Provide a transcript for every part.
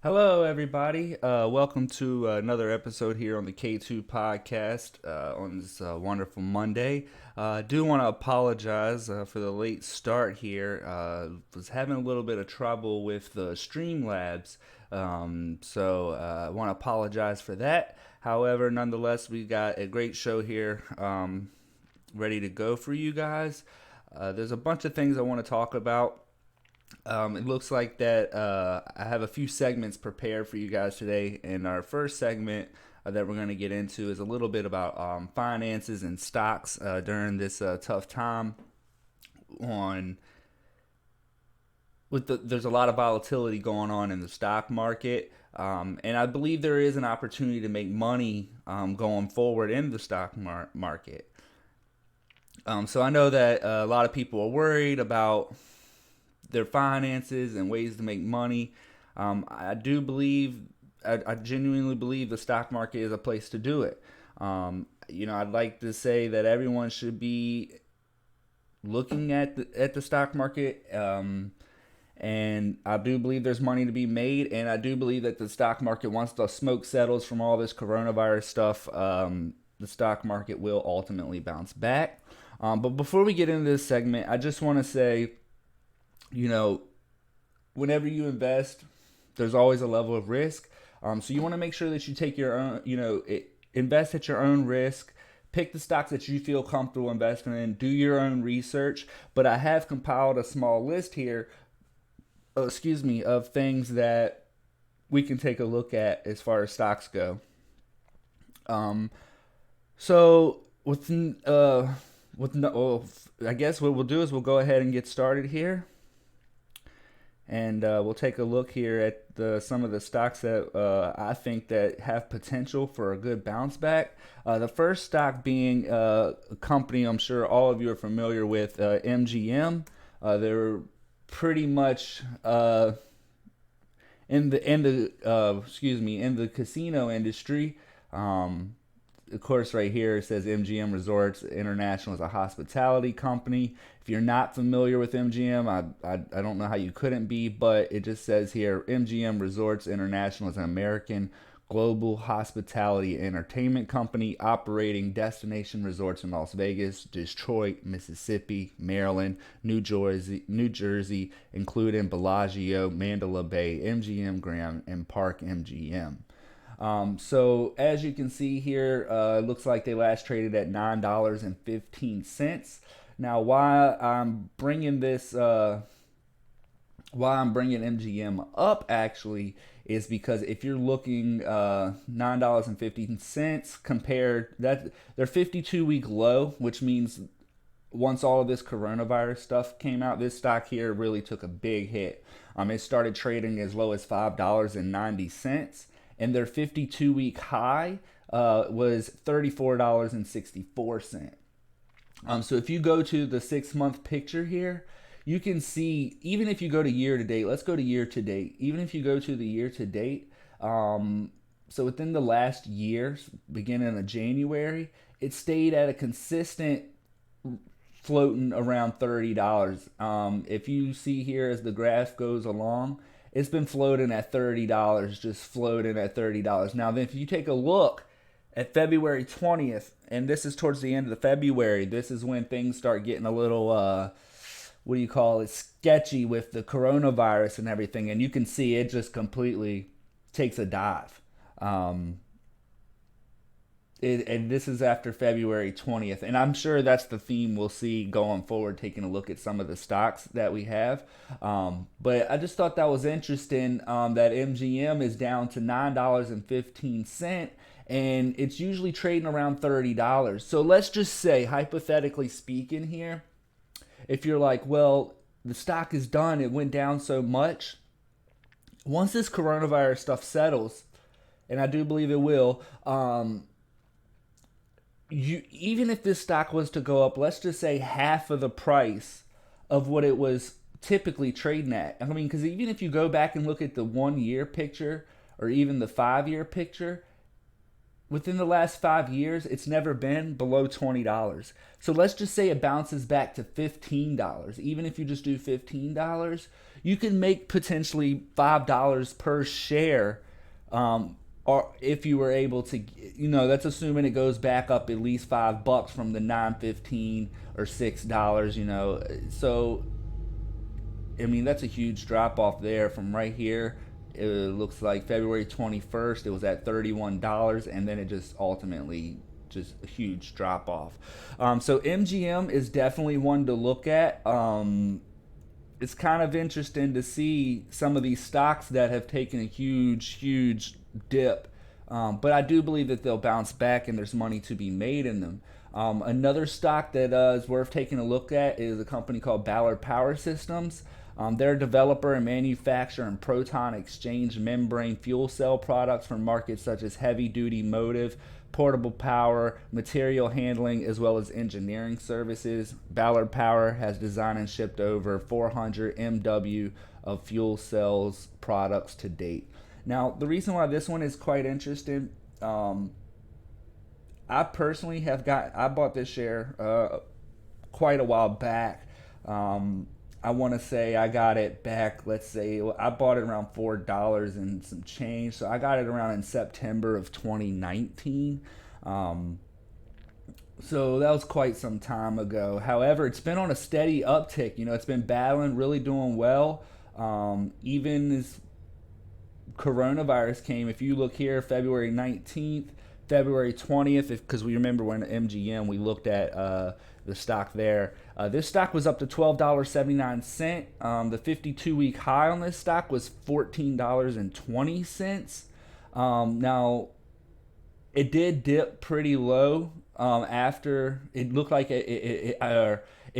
Hello, everybody. Welcome to another episode here on the K2 podcast on this wonderful Monday. I do want to apologize for the late start here. Was having a little bit of trouble with the Streamlabs, so I want to apologize for that. However, nonetheless, we got a great show here ready to go for you guys. There's a bunch of things I want to talk about. It looks like that I have a few segments prepared for you guys today. And our first segment that we're going to get into is a little bit about finances and stocks during this tough time. On there's a lot of volatility going on in the stock market, and I believe there is an opportunity to make money going forward in the stock market. So I know that a lot of people are worried about their finances and ways to make money. I do believe, I genuinely believe the stock market is a place to do it. I'd like to say that everyone should be looking at the stock market, and I do believe there's money to be made, and I do believe that the stock market, once the smoke settles from all this coronavirus stuff, the stock market will ultimately bounce back. But before we get into this segment, I just want to say, you know, whenever you invest, there's always a level of risk. So you want to make sure that you take your own, invest at your own risk. Pick the stocks that you feel comfortable investing in. Do your own research. But I have compiled a small list here, of things that we can take a look at as far as stocks go. So I guess what we'll do is we'll go ahead and get started here. And we'll take a look here at some of the stocks that I think that have potential for a good bounce back. The first stock being a company I'm sure all of you are familiar with, MGM. They're pretty much in the casino industry. Of course, right here it says MGM Resorts International is a hospitality company. If you're not familiar with MGM, I don't know how you couldn't be, but it just says here MGM Resorts International is an American global hospitality entertainment company operating destination resorts in Las Vegas, Detroit, Mississippi, Maryland, New Jersey, including Bellagio, Mandalay Bay, MGM Grand, and Park MGM. So as you can see here, it looks like they last traded at $9.15. Now, why I'm bringing MGM up actually is because if you're looking $9.15 compared that their 52-week low, which means once all of this coronavirus stuff came out, this stock here really took a big hit. It started trading as low as $5.90. And their 52-week high was $34.64. So if you go to the 6-month picture here, you can see, even if you go to year to date, let's go to year to date. Even if you go to the year to date, so within the last year, beginning of January, it stayed at a consistent floating around $30. If you see here as the graph goes along, it's been floating at $30, just floating at $30. Now, then if you take a look at February 20th, and this is towards the end of the February, this is when things start getting a little, sketchy with the coronavirus and everything. And you can see it just completely takes a dive. And this is after February 20th. And I'm sure that's the theme we'll see going forward, taking a look at some of the stocks that we have. But I just thought that was interesting that MGM is down to $9.15, and it's usually trading around $30. So let's just say, hypothetically speaking here, if you're like, well, the stock is done, it went down so much. Once this coronavirus stuff settles, and I do believe it will, even if this stock was to go up, let's just say half of the price of what it was typically trading at. I mean, because even if you go back and look at the 1 year picture or even the 5 year picture, within the last 5 years, it's never been below $20. So let's just say it bounces back to $15. Even if you just do $15, you can make potentially $5 per share, or if you were able to, that's assuming it goes back up at least $5 from the 9.15 or $6. So I mean, that's a huge drop off there from right here. It looks like February 21st, it was at $31, and then it just ultimately just a huge drop off. So MGM is definitely one to look at. It's kind of interesting to see some of these stocks that have taken a huge dip. But I do believe that they'll bounce back and there's money to be made in them. Another stock that is worth taking a look at is a company called Ballard Power Systems. They're a developer and manufacturer in proton exchange membrane fuel cell products for markets such as heavy duty motive, portable power, material handling, as well as engineering services. Ballard Power has designed and shipped over 400 MW of fuel cells products to date. Now, the reason why this one is quite interesting, I personally I bought this share quite a while back. I want to say I got it back. Let's say I bought it around $4 and some change, so I got it around in September of 2019. So that was quite some time ago. However, it's been on a steady uptick. It's been battling, really doing well. Even as coronavirus came, if you look here, February 19th, February 20th, because we remember when MGM, we looked at the stock there. This stock was up to $12.79. The 52-week high on this stock was $14.20. Now, it did dip pretty low after it looked like it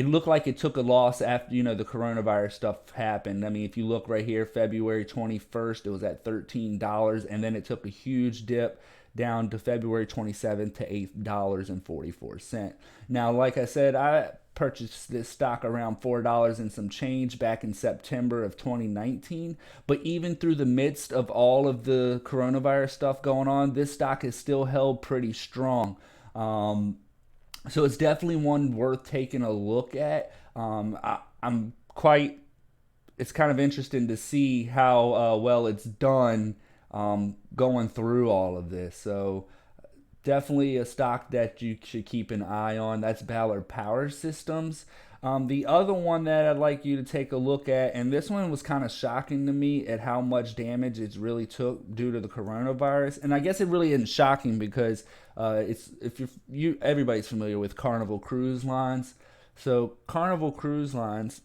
looked like it took a loss after the coronavirus stuff happened. I mean, if you look right here, February 21st, it was at $13, and then it took a huge dip down to February 27th to $8.44. Now, like I said, I purchased this stock around $4 and some change back in September of 2019. But even through the midst of all of the coronavirus stuff going on, this stock is still held pretty strong. So it's definitely one worth taking a look at. It's kind of interesting to see how well it's done going through all of this. So definitely a stock that you should keep an eye on. That's Ballard Power Systems. The other one that I'd like you to take a look at, and this one was kind of shocking to me at how much damage it's really took due to the coronavirus. And I guess it really isn't shocking because everybody's familiar with Carnival Cruise Lines. So Carnival Cruise Lines,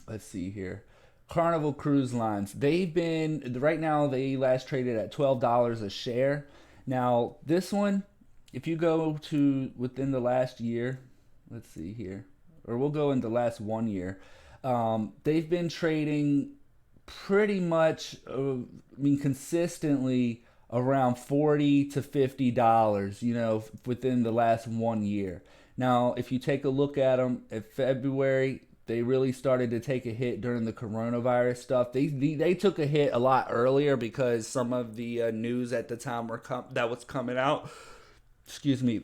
let's see here. Carnival Cruise Lines, right now they last traded at $12 a share. Now this one, if you go to within the last year, let's see here, or we'll go in the last 1 year, they've been trading pretty much, consistently around $40 to $50, within the last 1 year. Now, if you take a look at them at February, they really started to take a hit during the coronavirus stuff. They took a hit a lot earlier because some of the news at the time that was coming out.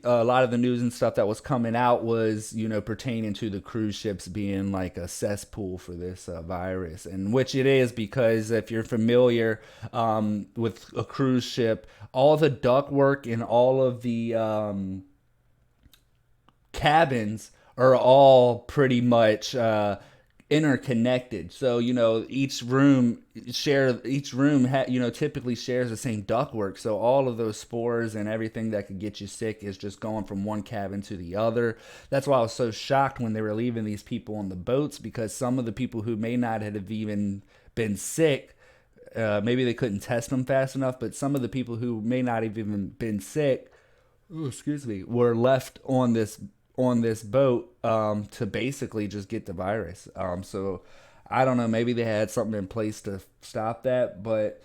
A lot of the news and stuff that was coming out was, pertaining to the cruise ships being like a cesspool for this virus, and which it is, because if you're familiar with a cruise ship, all the ductwork in all of the cabins are all pretty much interconnected. So each room typically shares the same ductwork. So all of those spores and everything that could get you sick is just going from one cabin to the other. That's why I was so shocked when they were leaving these people on the boats, because some of the people who may not have even been sick, maybe they couldn't test them fast enough, but some of the people who may not have even been sick, were left on this boat to basically just get the virus. So I don't know, maybe they had something in place to stop that. But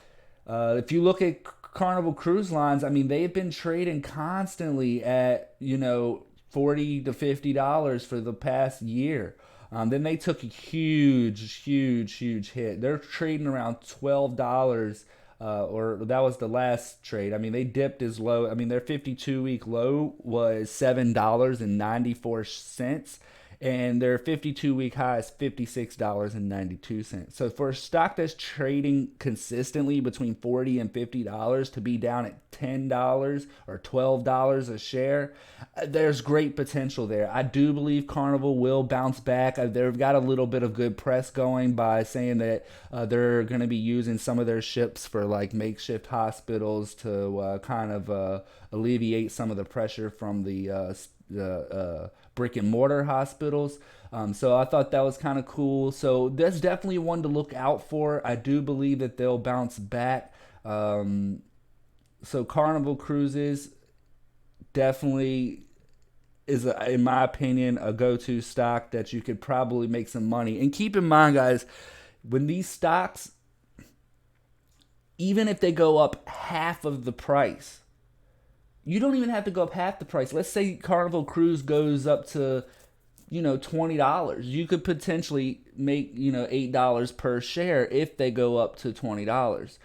if you look at Carnival Cruise Lines, I mean, they've been trading constantly at, $40 to $50 for the past year. Then they took a huge hit. They're trading around $12, or that was the last trade. I mean, they dipped as low. I mean, their 52-week low was $7.94, and their 52-week high is $56.92. So for a stock that's trading consistently between $40 and $50 to be down at $10 or $12 a share, there's great potential there. I do believe Carnival will bounce back. They've got a little bit of good press going by saying that they're going to be using some of their ships for like makeshift hospitals to kind of alleviate some of the pressure from the brick and mortar hospitals. So I thought that was kind of cool. So that's definitely one to look out for. I do believe that they'll bounce back. So Carnival Cruises definitely is, in my opinion, a go-to stock that you could probably make some money. And keep in mind, guys, when these stocks, even if they go up half of the price, you don't even have to go up half the price. Let's say Carnival Cruise goes up to, $20. You could potentially make, $8 per share if they go up to $20.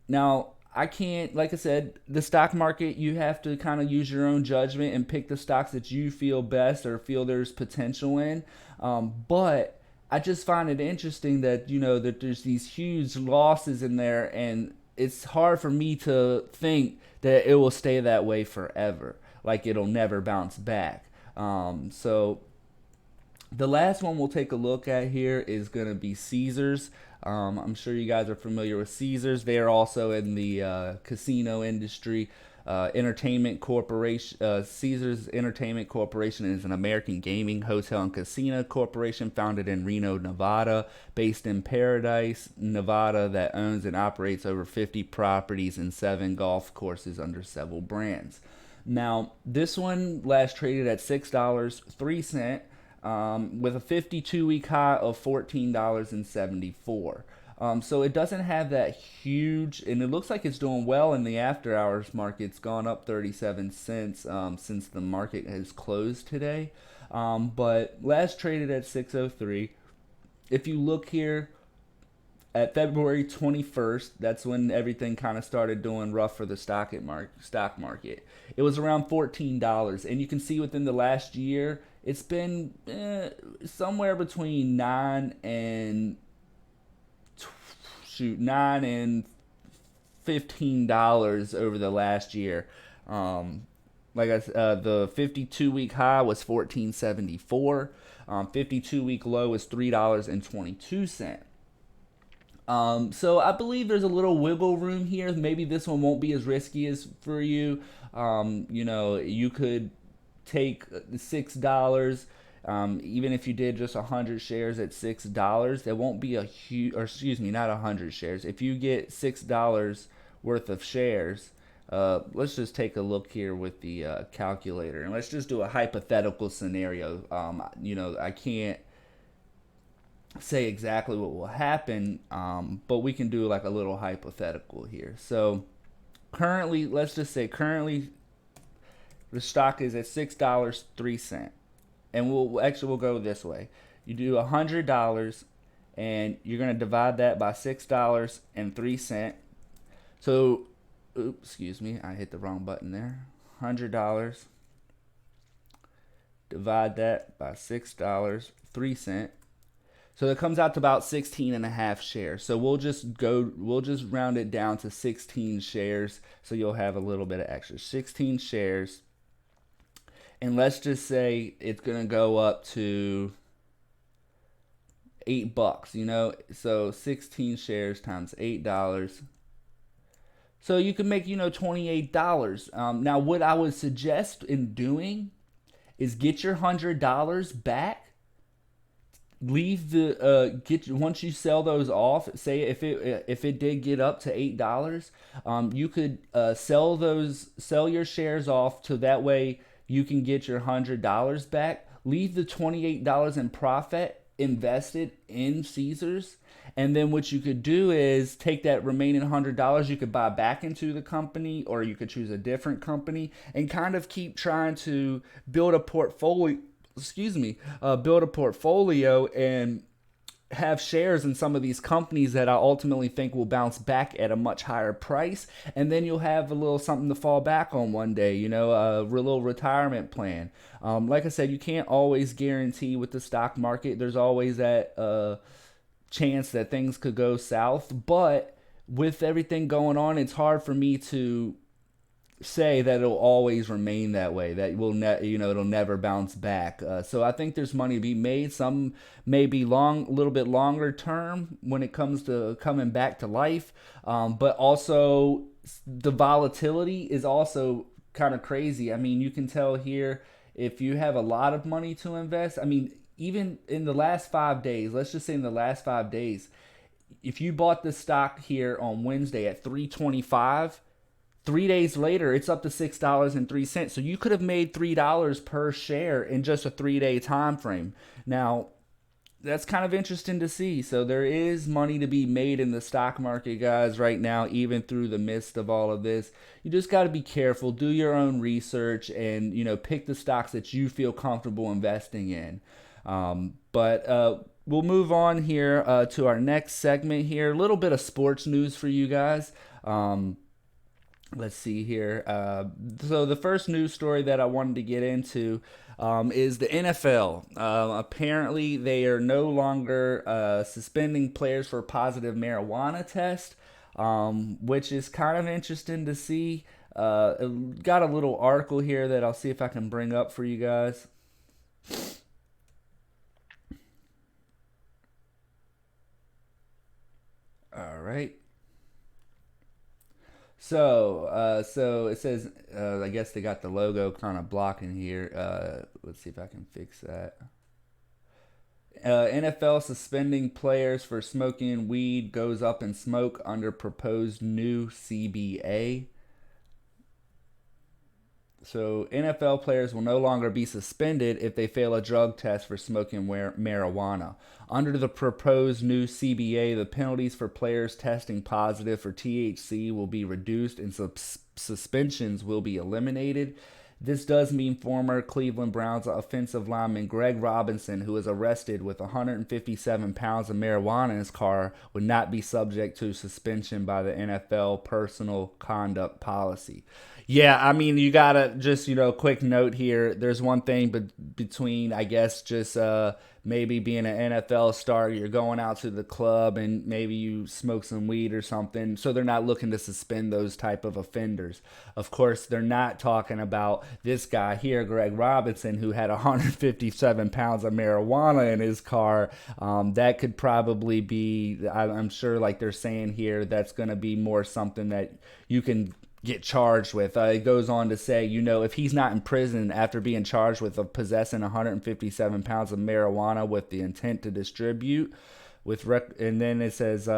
Now, I can't, like I said, the stock market, you have to kind of use your own judgment and pick the stocks that you feel best or feel there's potential in. But I just find it interesting that, that there's these huge losses in there, and it's hard for me to think that it will stay that way forever. Like it'll never bounce back. So the last one we'll take a look at here is going to be Caesars. I'm sure you guys are familiar with Caesars. They are also in the casino industry. Entertainment Corporation. Caesars Entertainment Corporation is an American gaming, hotel, and casino corporation founded in Reno, Nevada, based in Paradise, Nevada, that owns and operates over 50 properties and 7 golf courses under several brands. Now, this one last traded at $6.03. With a 52-week high of $14.74. So it doesn't have that huge, and it looks like it's doing well in the after hours market. It's gone up 37 cents since the market has closed today. But last traded at 603. If you look here at February 21st, that's when everything kind of started doing rough for the stock market. It was around $14, and you can see within the last year, it's been somewhere between $9 and $15 over the last year. Like I said, the 52-week high was $14.74. 52-week low is $3.22. So I believe there's a little wiggle room here. Maybe this one won't be as risky as for you. You could take $6. Even if you did just 100 shares at $6, there won't be a huge, or excuse me, not 100 shares. If you get $6 worth of shares, let's just take a look here with the calculator, and let's just do a hypothetical scenario. I can't say exactly what will happen, but we can do like a little hypothetical here. So currently, let's just say the stock is at $6.03. And we'll go this way. You do $100, and you're going to divide that by $6.03. So, excuse me, I hit the wrong button there. $100. Divide that by $6.03. So it comes out to about 16 and a half shares. So we'll just round it down to 16 shares. So you'll have a little bit of extra. 16 shares. And let's just say it's going to go up to $8, So 16 shares times $8. So you can make, $28. Now, what I would suggest in doing is get your $100 back. Leave once you sell those off. Say if it did get up to $8, you could sell your shares off, to that way you can get your $100 back. Leave the $28 in profit invested in Caesars, and then what you could do is take that remaining $100. You could buy back into the company, or you could choose a different company and kind of keep trying to build a portfolio. Build a portfolio and have shares in some of these companies that I ultimately think will bounce back at a much higher price, and then you'll have a little something to fall back on one day, a little retirement plan. Like I said, you can't always guarantee with the stock market. There's always that chance that things could go south, but with everything going on, it's hard for me to say that it'll always remain that way. That it'll never bounce back. So I think there's money to be made. Some may be a little bit longer term when it comes to coming back to life. But also the volatility is also kind of crazy. I mean, you can tell here if you have a lot of money to invest. I mean, even in the last 5 days, let's just say in the last 5 days, if you bought the stock here on Wednesday at 325, 3 days later it's up to $6.03. So you could have made $3 per share in just a 3 day time frame. Now that's kind of interesting to see. So there is money to be made in the stock market, guys, right now, even through the midst of all of this. You just got to be careful, do your own research, and pick the stocks that you feel comfortable investing in. But we'll move on here to our next segment here. A little bit of sports news for you guys. Let's see here. So the first news story that I wanted to get into is the NFL. Apparently, they are no longer suspending players for a positive marijuana test, which is kind of interesting to see. Got a little article here that I'll see if I can bring up for you guys. All right. So it says, I guess they got the logo kind of blocking here. Let's see if I can fix that. NFL suspending players for smoking weed goes up in smoke under proposed new CBA. So NFL players will no longer be suspended if they fail a drug test for smoking marijuana. Under the proposed new CBA, the penalties for players testing positive for THC will be reduced and suspensions will be eliminated. This does mean former Cleveland Browns offensive lineman Greg Robinson, who was arrested with 157 pounds of marijuana in his car, would not be subject to suspension by the NFL personal conduct policy. Yeah, I mean, you gotta just, quick note here. There's one thing between, I guess, just maybe being an NFL star, you're going out to the club and maybe you smoke some weed or something. So they're not looking to suspend those type of offenders. Of course, they're not talking about this guy here, Greg Robinson, who had 157 pounds of marijuana in his car. That could probably be, I'm sure, like they're saying here, that's going to be more something that you can get charged with. It goes on to say, if he's not in prison after being charged with possessing 157 pounds of marijuana with the intent to distribute, and then it says,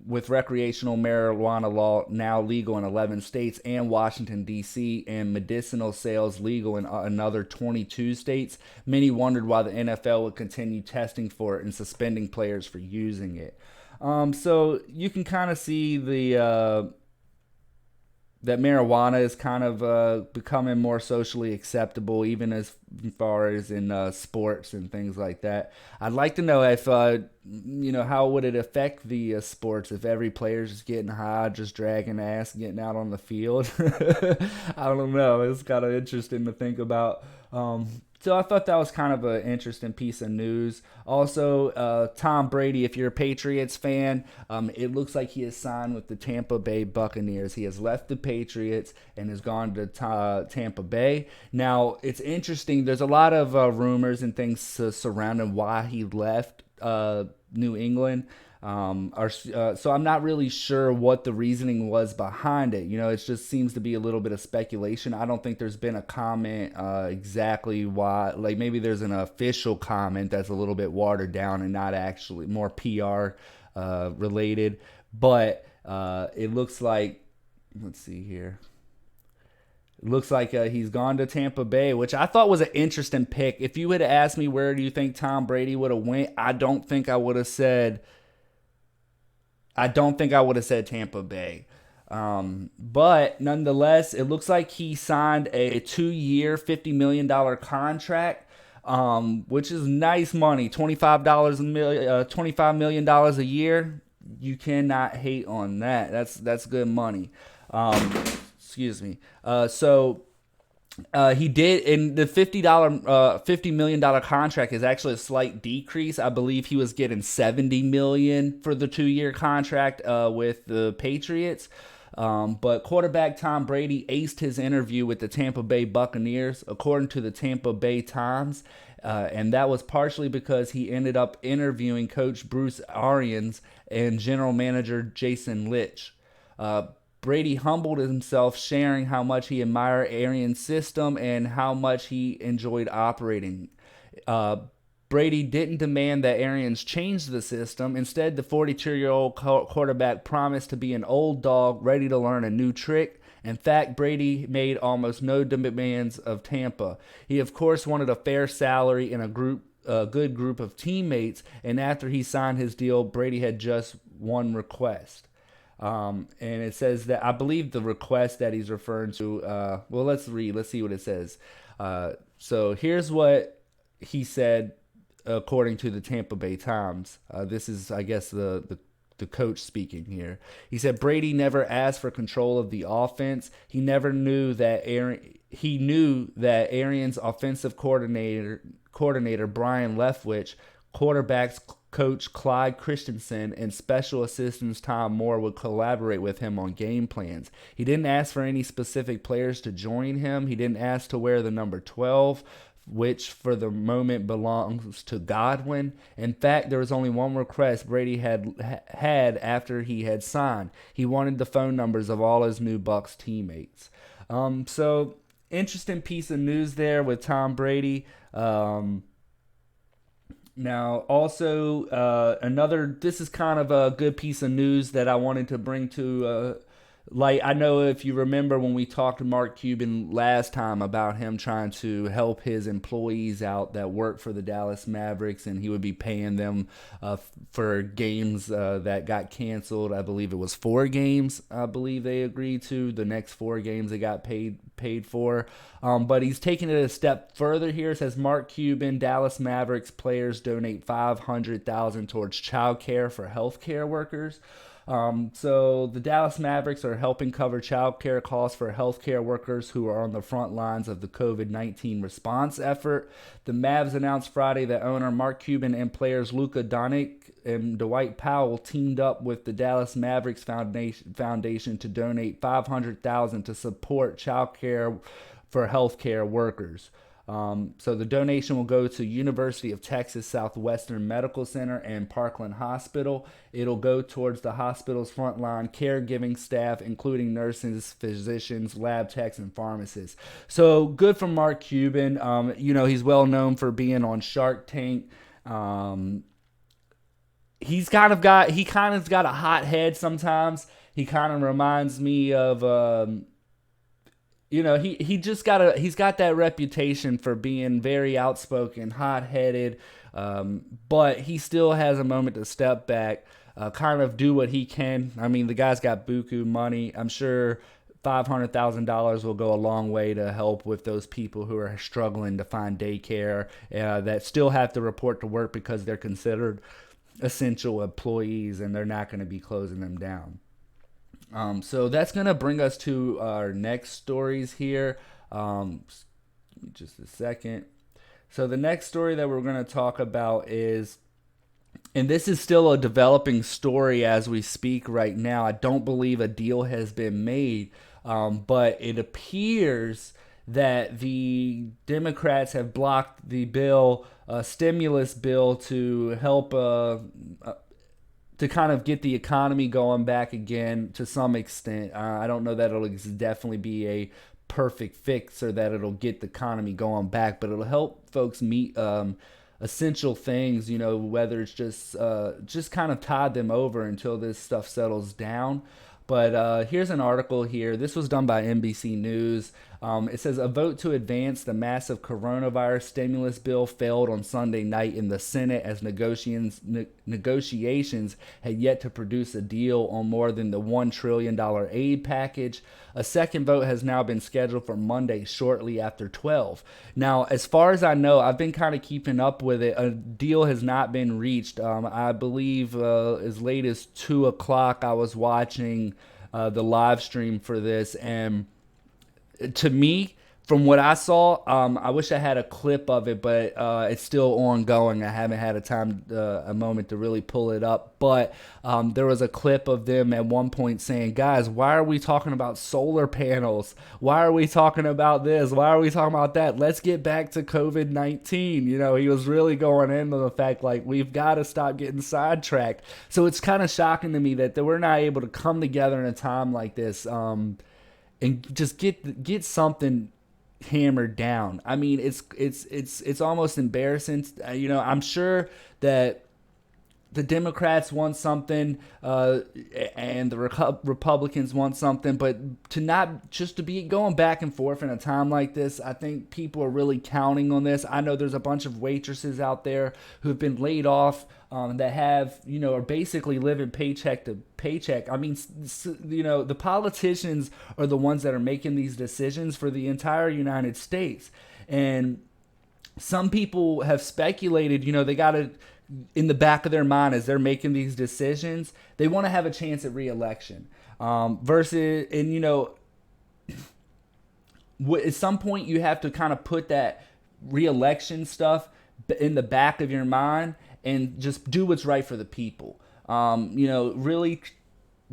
with recreational marijuana law now legal in 11 states and Washington, D.C., and medicinal sales legal in another 22 states, many wondered why the NFL would continue testing for it and suspending players for using it. So you can kind of see that marijuana is kind of becoming more socially acceptable, even as far as in sports and things like that. I'd like to know if, how would it affect the sports if every player's just getting high, just dragging ass, getting out on the field. I don't know. It's kind of interesting to think about. So I thought that was kind of an interesting piece of news. Also, Tom Brady, if you're a Patriots fan, it looks like he has signed with the Tampa Bay Buccaneers. He has left the Patriots and has gone to Tampa Bay. Now, it's interesting. There's a lot of rumors and things surrounding why he left New England. So I'm not really sure what the reasoning was behind it. It just seems to be a little bit of speculation. I don't think there's been a comment exactly why. Like maybe there's an official comment that's a little bit watered down and not actually more PR related. But it looks like, let's see here. It looks like he's gone to Tampa Bay, which I thought was an interesting pick. If you had asked me where do you think Tom Brady would have went, I don't think I would have said Tampa Bay. But nonetheless, it looks like he signed a 2-year, $50 million contract. which is nice money. $25 million a year. You cannot hate on that. That's good money. Um, excuse me. He did, and the $50 million contract is actually a slight decrease. I believe he was getting $70 million for the 2 year contract with the Patriots. But quarterback Tom Brady aced his interview with the Tampa Bay Buccaneers, according to the Tampa Bay Times. And that was partially because he ended up interviewing Coach Bruce Arians and General Manager Jason Licht. Uh, Brady humbled himself, sharing how much he admired Arians' system and how much he enjoyed operating. Uh, Brady didn't demand that Arians change the system. Instead, the 42-year-old quarterback promised to be an old dog ready to learn a new trick. In fact, Brady made almost no demands of Tampa. He, of course, wanted a fair salary and a good group of teammates. And after he signed his deal, Brady had just one request. And it says that I believe the request that he's referring to. Well, let's read. Let's see what it says. So here's what he said, according to the Tampa Bay Times. This is, I guess, the coach speaking here. He said Brady never asked for control of the offense. He never knew that he knew that Arians' offensive coordinator Brian Leftwich, quarterbacks coach Clyde Christensen, and special assistants Tom Moore would collaborate with him on game plans. He didn't ask for any specific players to join him. He didn't ask to wear the number 12, which for the moment belongs to Godwin. In fact, there was only one request Brady had after he had signed. He wanted the phone numbers of all his new Bucs teammates. So interesting piece of news there with Tom Brady. Now, also, this is kind of a good piece of news that I wanted to bring to light. I know if you remember when we talked to Mark Cuban last time about him trying to help his employees out that work for the Dallas Mavericks, and he would be paying them for games that got canceled. I believe it was 4 games, I believe they agreed to. The next 4 games they got paid for. But he's taking it a step further here. It says Mark Cuban, Dallas Mavericks players donate $500,000 towards child care for healthcare workers. So the Dallas Mavericks are helping cover child care costs for healthcare workers who are on the front lines of the COVID-19 response effort. The Mavs announced Friday that owner Mark Cuban and players Luka Doncic and Dwight Powell teamed up with the Dallas Mavericks Foundation to donate $500,000 to support child care for healthcare workers. So the donation will go to University of Texas Southwestern Medical Center and Parkland Hospital. It'll go towards the hospital's frontline caregiving staff, including nurses, physicians, lab techs, and pharmacists. So good for Mark Cuban. He's well known for being on Shark Tank. He kind of got a hot head sometimes. He kind of reminds me of. He's got that reputation for being very outspoken, hot-headed, but he still has a moment to step back, kind of do what he can. I mean, the guy's got buku money. I'm sure $500,000 will go a long way to help with those people who are struggling to find daycare that still have to report to work because they're considered essential employees and they're not going to be closing them down. So that's going to bring us to our next stories here. Just a second. So the next story that we're going to talk about is, and this is still a developing story as we speak right now. I don't believe a deal has been made, but it appears that the Democrats have blocked the bill, stimulus bill, to help to kind of get the economy going back again to some extent. I don't know that it'll definitely be a perfect fix or that it'll get the economy going back, but it'll help folks meet essential things, whether it's just kind of tide them over until this stuff settles down. But here's an article here. This was done by NBC News. It says a vote to advance the massive coronavirus stimulus bill failed on Sunday night in the Senate as negotiations had yet to produce a deal on more than the $1 trillion aid package. A second vote has now been scheduled for Monday shortly after 12. Now, as far as I know, I've been kind of keeping up with it. A deal has not been reached. I believe as late as 2 o'clock, I was watching the live stream for this, and to me, from what I saw, I wish I had a clip of it, but it's still ongoing. I haven't had a moment to really pull it up. But there was a clip of them at one point saying, "Guys, why are we talking about solar panels? Why are we talking about this? Why are we talking about that? Let's get back to COVID-19." You know, he was really going into the fact like we've got to stop getting sidetracked. So it's kind of shocking to me that we're not able to come together in a time like this. And just get something hammered down. I mean, it's almost embarrassing. You know, I'm sure that the Democrats want something, and the Republicans want something, but to not just to be going back and forth in a time like this, I think people are really counting on this. I know there's a bunch of waitresses out there who've been laid off, that have, you know, are basically living paycheck to paycheck. I mean, you know, the politicians are the ones that are making these decisions for the entire United States, and some people have speculated, you know, they got to, in the back of their mind as they're making these decisions, they want to have a chance at reelection. Versus, and you know, at some point you have to kind of put that reelection stuff in the back of your mind and just do what's right for the people. You know, really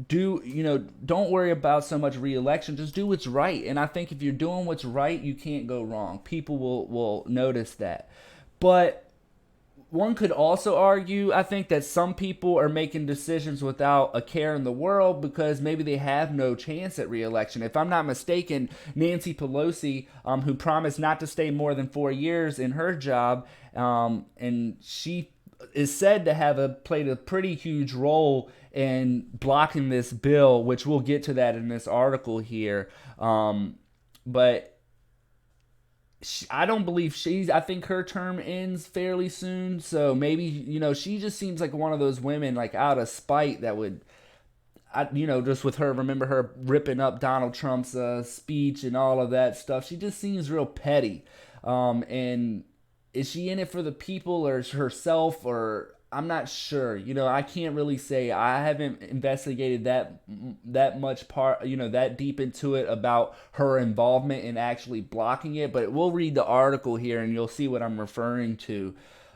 do, you know, don't worry about so much reelection, just do what's right. And I think if you're doing what's right, you can't go wrong. People will notice that. But one could also argue, I think, that some people are making decisions without a care in the world because maybe they have no chance at reelection. If I'm not mistaken, Nancy Pelosi, who promised not to stay more than 4 years in her job, and she is said to have played a pretty huge role in blocking this bill, which we'll get to that in this article here. But I don't believe I think her term ends fairly soon. So maybe, you know, she just seems like one of those women, like out of spite, that would, you know, just with her, remember her ripping up Donald Trump's speech and all of that stuff. She just seems real petty. And is she in it for the people or herself, or I'm not sure. You know, I can't really say. I haven't investigated that much part, you know, that deep into it about her involvement in actually blocking it. But we'll read the article here, and you'll see what I'm referring to.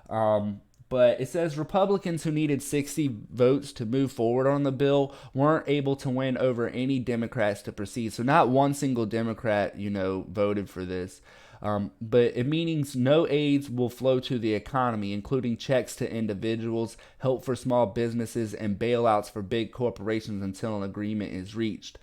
But it says Republicans who needed 60 votes to move forward on the bill weren't able to win over any Democrats to proceed. So not one single Democrat, you know, voted for this. But it means no aids will flow to the economy, including checks to individuals, help for small businesses, and bailouts for big corporations until an agreement is reached.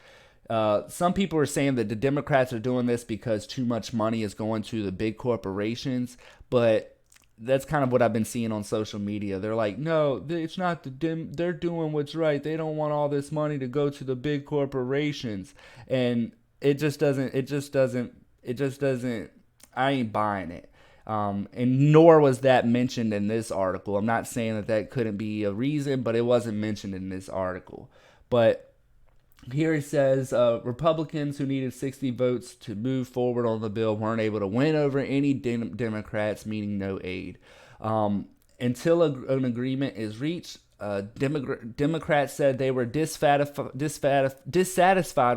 Some people are saying that the Democrats are doing this because too much money is going to the big corporations, but that's kind of what I've been seeing on social media. They're like, no, it's not they're doing what's right. They don't want all this money to go to the big corporations. And it just doesn't, I ain't buying it. And nor was that mentioned in this article. I'm not saying that couldn't be a reason, but it wasn't mentioned in this article. But here it says Republicans who needed 60 votes to move forward on the bill weren't able to win over any Democrats, meaning no aid. Until an agreement is reached, Democrats said they were dissatisfied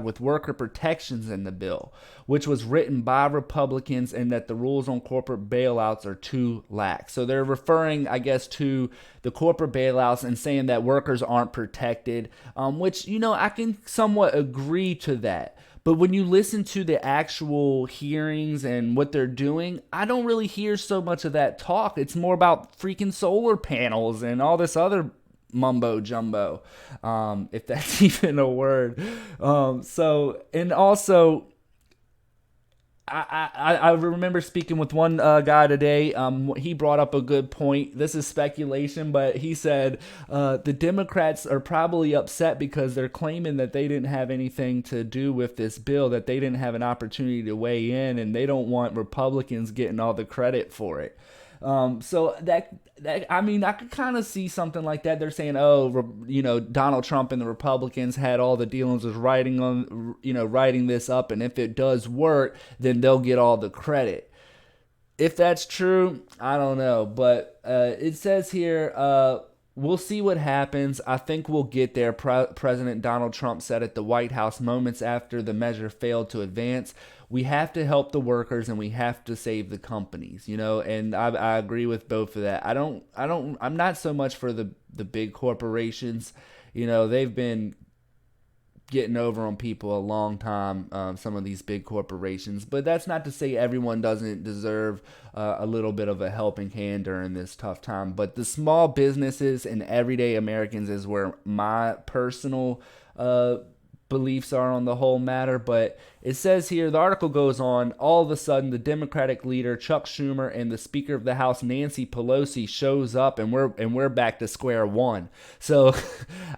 with worker protections in the bill, which was written by Republicans, and that the rules on corporate bailouts are too lax. So they're referring, I guess, to the corporate bailouts and saying that workers aren't protected, which, you know, I can somewhat agree to that. But when you listen to the actual hearings and what they're doing, I don't really hear so much of that talk. It's more about freaking solar panels and all this other mumbo jumbo, if that's even a word. And also, I remember speaking with one guy today. He brought up a good point. This is speculation, but he said the Democrats are probably upset because they're claiming that they didn't have anything to do with this bill, that they didn't have an opportunity to weigh in, and they don't want Republicans getting all the credit for it. So that I mean, I could kind of see something like that. They're saying, oh, Donald Trump and the Republicans had all the dealings with writing this up, and if it does work, then they'll get all the credit. If that's true, I don't know, but it says here, we'll see what happens. I think we'll get there. President Donald Trump said at the White House moments after the measure failed to advance. We have to help the workers and we have to save the companies, and I agree with both of that. I'm not so much for the big corporations. They've been getting over on people a long time, some of these big corporations, but that's not to say everyone doesn't deserve a little bit of a helping hand during this tough time. But the small businesses and everyday Americans is where my personal beliefs are on the whole matter. But it says here, the article goes on, all of a sudden the Democratic leader Chuck Schumer and the Speaker of the House Nancy Pelosi shows up, and we're back to square one. So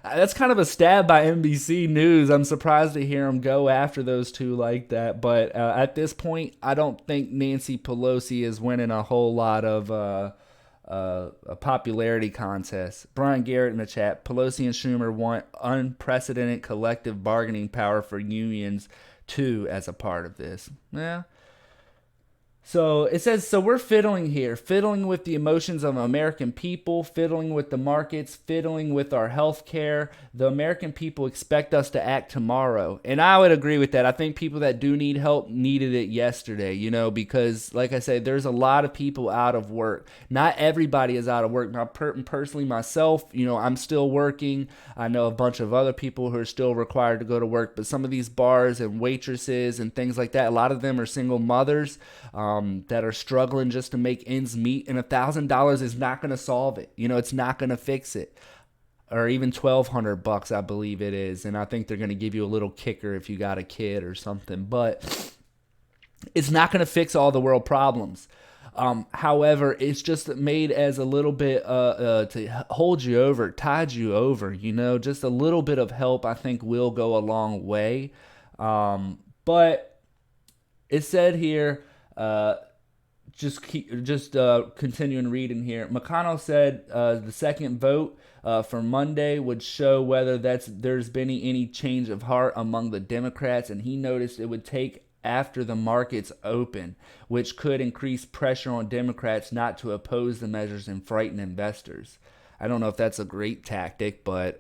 that's kind of a stab by NBC News. I'm surprised to hear them go after those two like that. But at this point, I don't think Nancy Pelosi is winning a whole lot of a popularity contest. Brian Garrett in the chat, Pelosi and Schumer want unprecedented collective bargaining power for unions too as a part of this. Yeah. So it says, so we're fiddling here, fiddling with the emotions of American people, fiddling with the markets, fiddling with our health care. The American people expect us to act tomorrow. And I would agree with that. I think people that do need help needed it yesterday, because like I said, there's a lot of people out of work. Not everybody is out of work. Now, personally, myself, I'm still working. I know a bunch of other people who are still required to go to work, but some of these bars and waitresses and things like that, a lot of them are single mothers. That are struggling just to make ends meet, and $1,000 is not going to solve it. It's not going to fix it, or even $1,200, I believe it is. And I think they're going to give you a little kicker if you got a kid or something, but it's not going to fix all the world problems. However, it's just made as a little bit to hold you over, tide you over. Just a little bit of help, I think, will go a long way. But it said here. Continuing reading here. McConnell said the second vote for Monday would show whether there's been any change of heart among the Democrats, and he noticed it would take after the markets open, which could increase pressure on Democrats not to oppose the measures and frighten investors. I don't know if that's a great tactic, but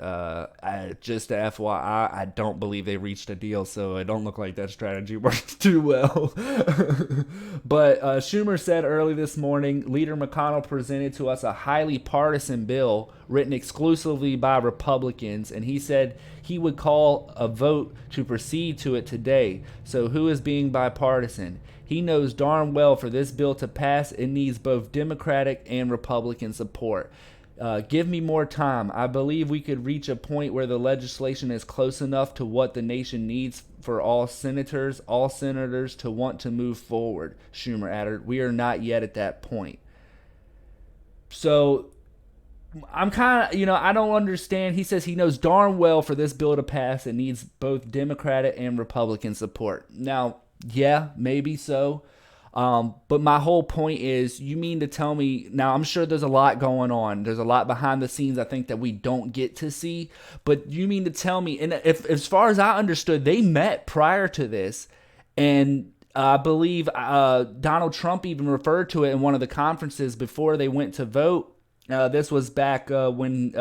just a FYI, I don't believe they reached a deal, so it don't look like that strategy works too well. But Schumer said early this morning, Leader McConnell presented to us a highly partisan bill written exclusively by Republicans, and he said he would call a vote to proceed to it today. So who is being bipartisan? He knows darn well for this bill to pass, it needs both Democratic and Republican support. Give me more time. I believe we could reach a point where the legislation is close enough to what the nation needs for all senators to want to move forward, Schumer added. We are not yet at that point. So I'm kind of, I don't understand. He says he knows darn well for this bill to pass, it needs both Democratic and Republican support. Now, yeah, maybe so. But my whole point is, you mean to tell me, now I'm sure there's a lot going on. There's a lot behind the scenes, I think, that we don't get to see. But you mean to tell me, and if as far as I understood, they met prior to this, and I believe Donald Trump even referred to it in one of the conferences before they went to vote. This was back when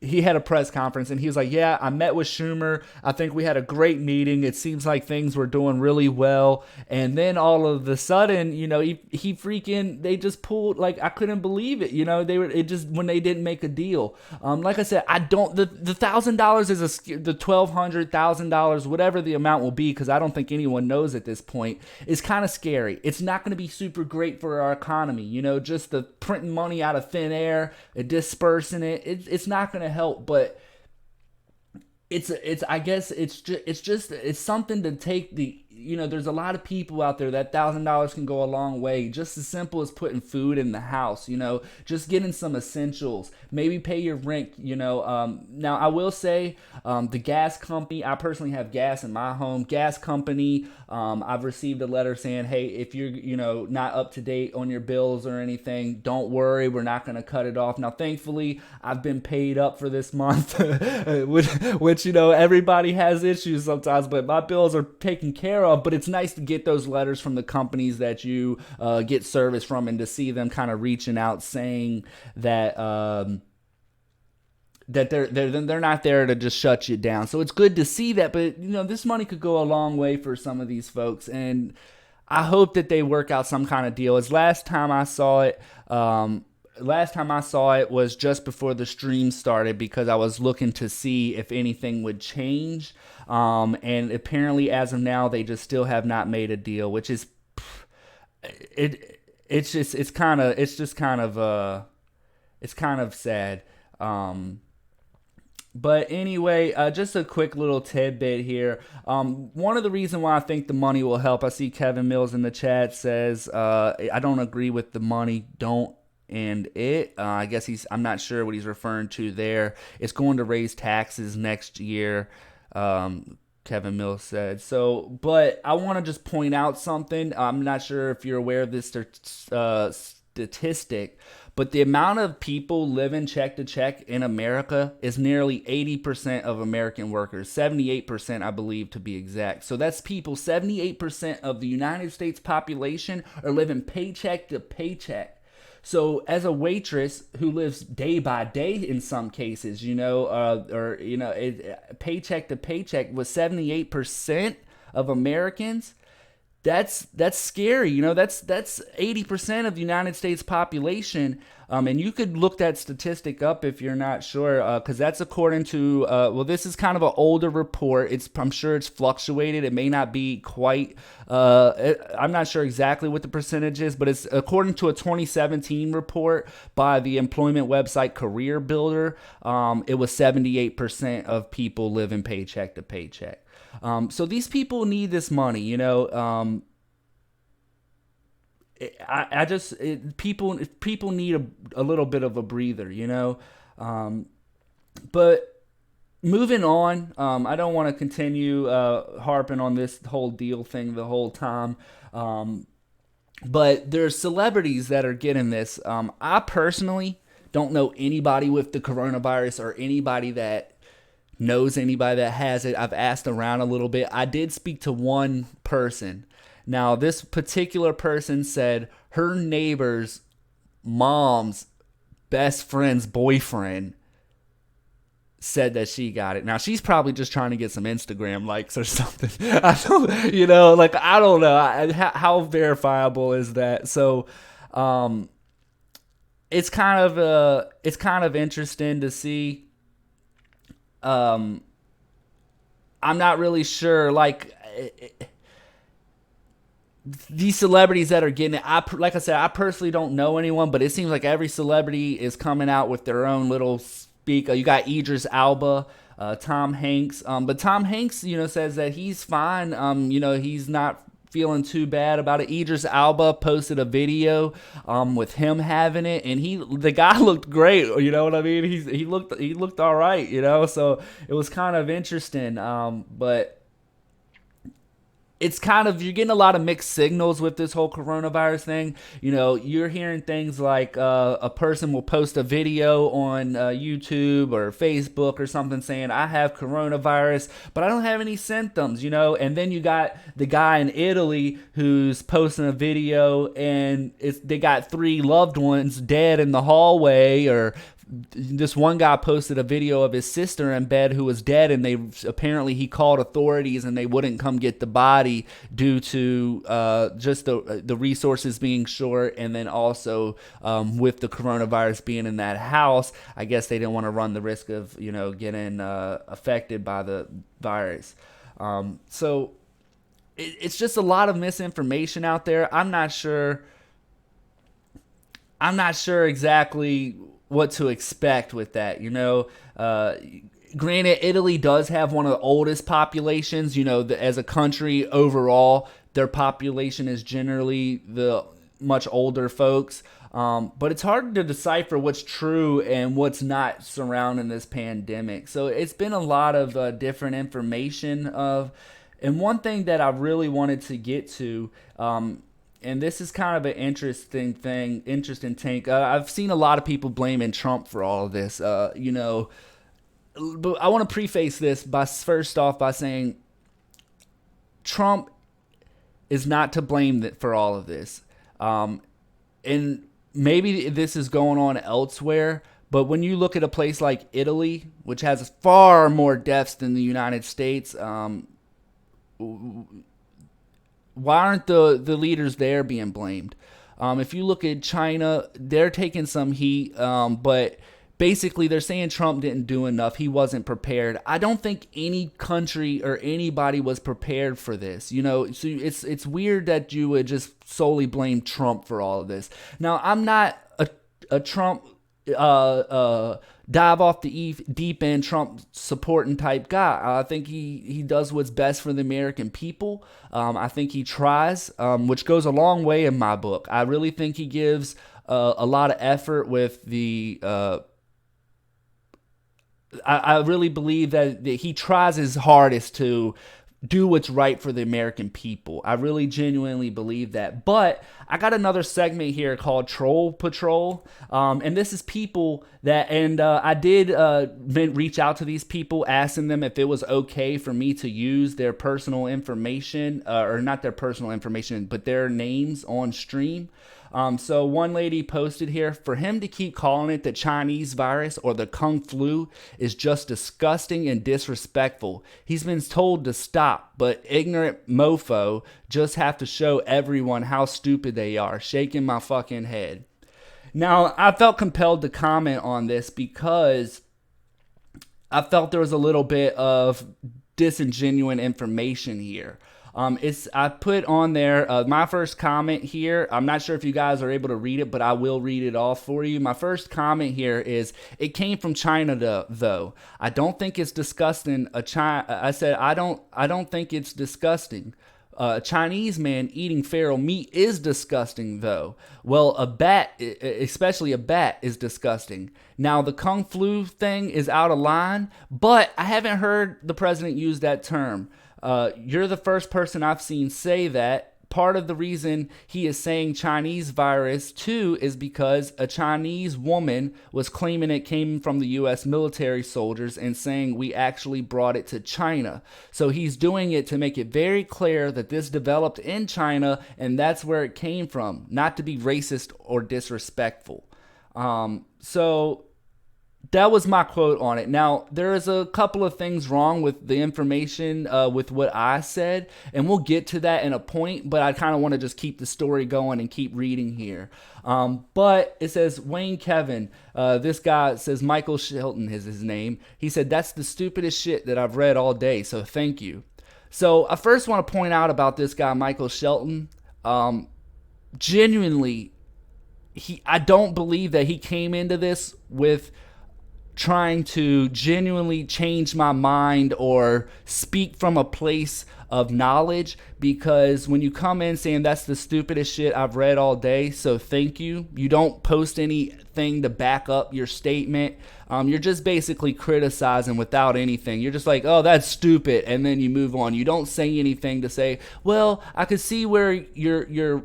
he had a press conference, and he was like, yeah, I met with Schumer. I think we had a great meeting. It seems like things were doing really well. And then all of a sudden, he freaking, they just pulled, like, I couldn't believe it. When they didn't make a deal. Like I said, the $1,000 is the $1,200, $1,000, whatever the amount will be, because I don't think anyone knows at this point, is kind of scary. It's not going to be super great for our economy. Just the printing money out of thin air, dispersing it. It's not going to help, but it's something to take there's a lot of people out there that $1,000 can go a long way. Just as simple as putting food in the house, just getting some essentials. Maybe pay your rent, Now, I will say the gas company, I personally have gas in my home. Gas company, I've received a letter saying, hey, if you're, not up to date on your bills or anything, don't worry, we're not going to cut it off. Now, thankfully, I've been paid up for this month, which everybody has issues sometimes, but my bills are taken care of. But it's nice to get those letters from the companies that you get service from, and to see them kind of reaching out saying that that they're not there to just shut you down. So it's good to see that. But this money could go a long way for some of these folks, and I hope that they work out some kind of deal. As last time I saw it was just before the stream started, because I was looking to see if anything would change. And apparently, as of now, they just still have not made a deal, which is it's kind of sad. But anyway, just a quick little tidbit here. One of the reasons why I think the money will help, I see Kevin Mills in the chat says, I don't agree with the money, don't end it. I guess I'm not sure what he's referring to there. It's going to raise taxes next year, Kevin Mills said. So, but I want to just point out something. I'm not sure if you're aware of this statistic, but the amount of people living check to check in America is nearly 80% of American workers, 78%, I believe, to be exact. So that's people, 78% of the United States population are living paycheck to paycheck. So as a waitress who lives day by day in some cases, paycheck to paycheck with 78% of Americans, that's scary. That's 80% of the United States population. And you could look that statistic up if you're not sure, because that's according to, this is kind of an older report. I'm sure it's fluctuated. It may not be quite, I'm not sure exactly what the percentage is, but it's according to a 2017 report by the employment website Career Builder. It was 78% of people living paycheck to paycheck. So these people need this money, people need a little bit of a breather, but moving on, I don't want to continue harping on this whole deal thing the whole time, but there's celebrities that are getting this. I personally don't know anybody with the coronavirus or anybody that knows anybody that has it. I've asked around a little bit. I did speak to one person. Now, this particular person said her neighbor's mom's best friend's boyfriend said that she got it. Now, she's probably just trying to get some Instagram likes or something. I don't know. How verifiable is that? So, it's kind of interesting to see. I'm not really sure, these celebrities that are getting it. Like I said, I personally don't know anyone, but it seems like every celebrity is coming out with their own little speak. You got Idris Elba, Tom Hanks, but Tom Hanks, says that he's fine. He's not feeling too bad about it. Idris Elba posted a video with him having it, and the guy looked great. You know what I mean? He looked all right. So it was kind of interesting. But it's kind of, you're getting a lot of mixed signals with this whole coronavirus thing. You're hearing things like a person will post a video on YouTube or Facebook or something saying, I have coronavirus, but I don't have any symptoms, and then you got the guy in Italy who's posting a video and they got 3 loved ones dead in the hallway. Or this one guy posted a video of his sister in bed who was dead, and he called authorities and they wouldn't come get the body due to just the resources being short, and then also with the coronavirus being in that house, I guess they didn't want to run the risk of getting affected by the virus. So it's just a lot of misinformation out there. I'm not sure exactly what to expect with that. Granted, Italy does have one of the oldest populations. As a country overall, their population is generally the much older folks. But it's hard to decipher what's true and what's not surrounding this pandemic. So it's been a lot of different information and one thing that I really wanted to get to, and this is kind of an interesting take. I've seen a lot of people blaming Trump for all of this. But I want to preface this by first off by saying Trump is not to blame for all of this. And maybe this is going on elsewhere, but when you look at a place like Italy, which has far more deaths than the United States, why aren't the leaders there being blamed? If you look at China, they're taking some heat, but basically they're saying Trump didn't do enough. He wasn't prepared. I don't think any country or anybody was prepared for this. So it's weird that you would just solely blame Trump for all of this. Now, I'm not a Trump dive off the deep end Trump supporting type guy. I think he does what's best for the American people. I think he tries, which goes a long way in my book. I really think he gives a lot of effort with the I really believe that he tries his hardest to do what's right for the American people. I really genuinely believe that. But I got another segment here called Troll Patrol. And this is people that, and I did reach out to these people asking them if it was okay for me to use their personal information, or not their personal information, but their names on stream. So one lady posted here, for him to keep calling it the Chinese virus or the Kung flu is just disgusting and disrespectful. He's been told to stop, but ignorant mofo just have to show everyone how stupid they are, shaking my fucking head. Now, I felt compelled to comment on this because I felt there was a little bit of disingenuous information here. I put on there my first comment here. I'm not sure if you guys are able to read it, but I will read it off for you. My first comment here is, it came from China though. I don't think it's disgusting. I said I don't think it's disgusting. A Chinese man eating feral meat is disgusting, though. Well, a bat, especially a bat, is disgusting. Now, the Kung flu thing is out of line, but I haven't heard the president use that term. You're the first person I've seen say that. Part of the reason he is saying Chinese virus too is because a Chinese woman was claiming it came from the U.S. military soldiers and saying we actually brought it to China. So he's doing it to make it very clear that this developed in China and that's where it came from, not to be racist or disrespectful. So that was my quote on it. Now, there is a couple of things wrong with the information with what I said, and we'll get to that in a point, but I kind of want to just keep the story going and keep reading here. But it says, Wayne Kevin, this guy says Michael Shelton is his name. He said, that's the stupidest shit that I've read all day, so thank you. So I first want to point out about this guy, Michael Shelton. Genuinely, I don't believe that he came into this with trying to genuinely change my mind or speak from a place of knowledge, because when you come in saying that's the stupidest shit I've read all day, so thank you, you don't post anything to back up your statement. You're just basically criticizing without anything. You're just like, oh, that's stupid, and then you move on. You don't say anything to say, well, I could see where you're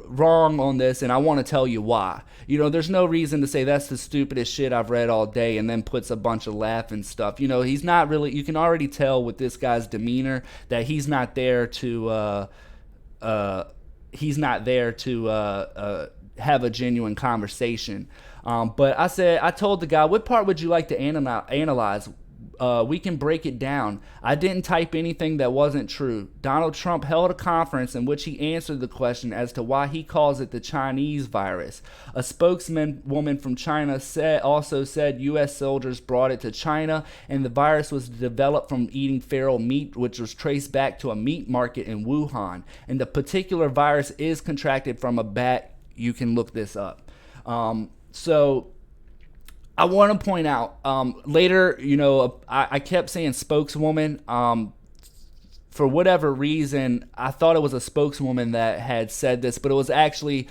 wrong on this, and I want to tell you why. There's no reason to say that's the stupidest shit I've read all day and then puts a bunch of laughing stuff. He's not really, you can already tell with this guy's demeanor that he's not there to have a genuine conversation. But I told the guy, what part would you like to analyze? We can break it down. I didn't type anything that wasn't true. Donald Trump held a conference in which he answered the question as to why he calls it the Chinese virus. A spokeswoman from China also said U.S. soldiers brought it to China, and the virus was developed from eating feral meat, which was traced back to a meat market in Wuhan. And the particular virus is contracted from a bat. You can look this up. So I want to point out later, you know, I kept saying spokeswoman. For whatever reason, I thought it was a spokeswoman that had said this, but it was actually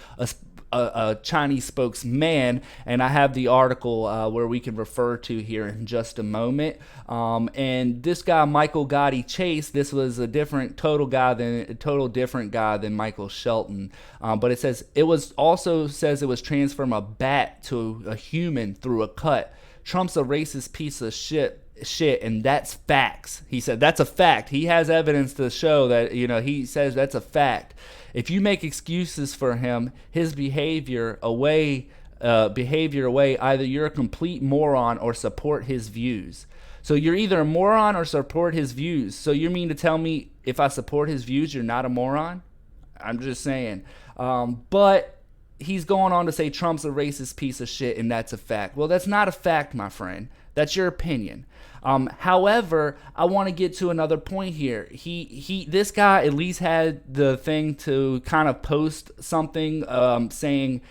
a Chinese spokesman, and I have the article where we can refer to here in just a moment. And this guy, Michael Gotti Chase, this was a total different guy than Michael Shelton. But it says it was transferred from a bat to a human through a cut. Trump's a racist piece of shit, and that's facts. He said that's a fact. He has evidence to show that, you know, he says that's a fact. If you make excuses for him, his behavior away, either you're a complete moron or support his views. So you're either a moron or support his views. So you mean to tell me if I support his views, you're not a moron? I'm just saying. But he's going on to say Trump's a racist piece of shit, and that's a fact. Well, that's not a fact, my friend. That's your opinion. However, I want to get to another point here. This guy at least had the thing to kind of post something saying,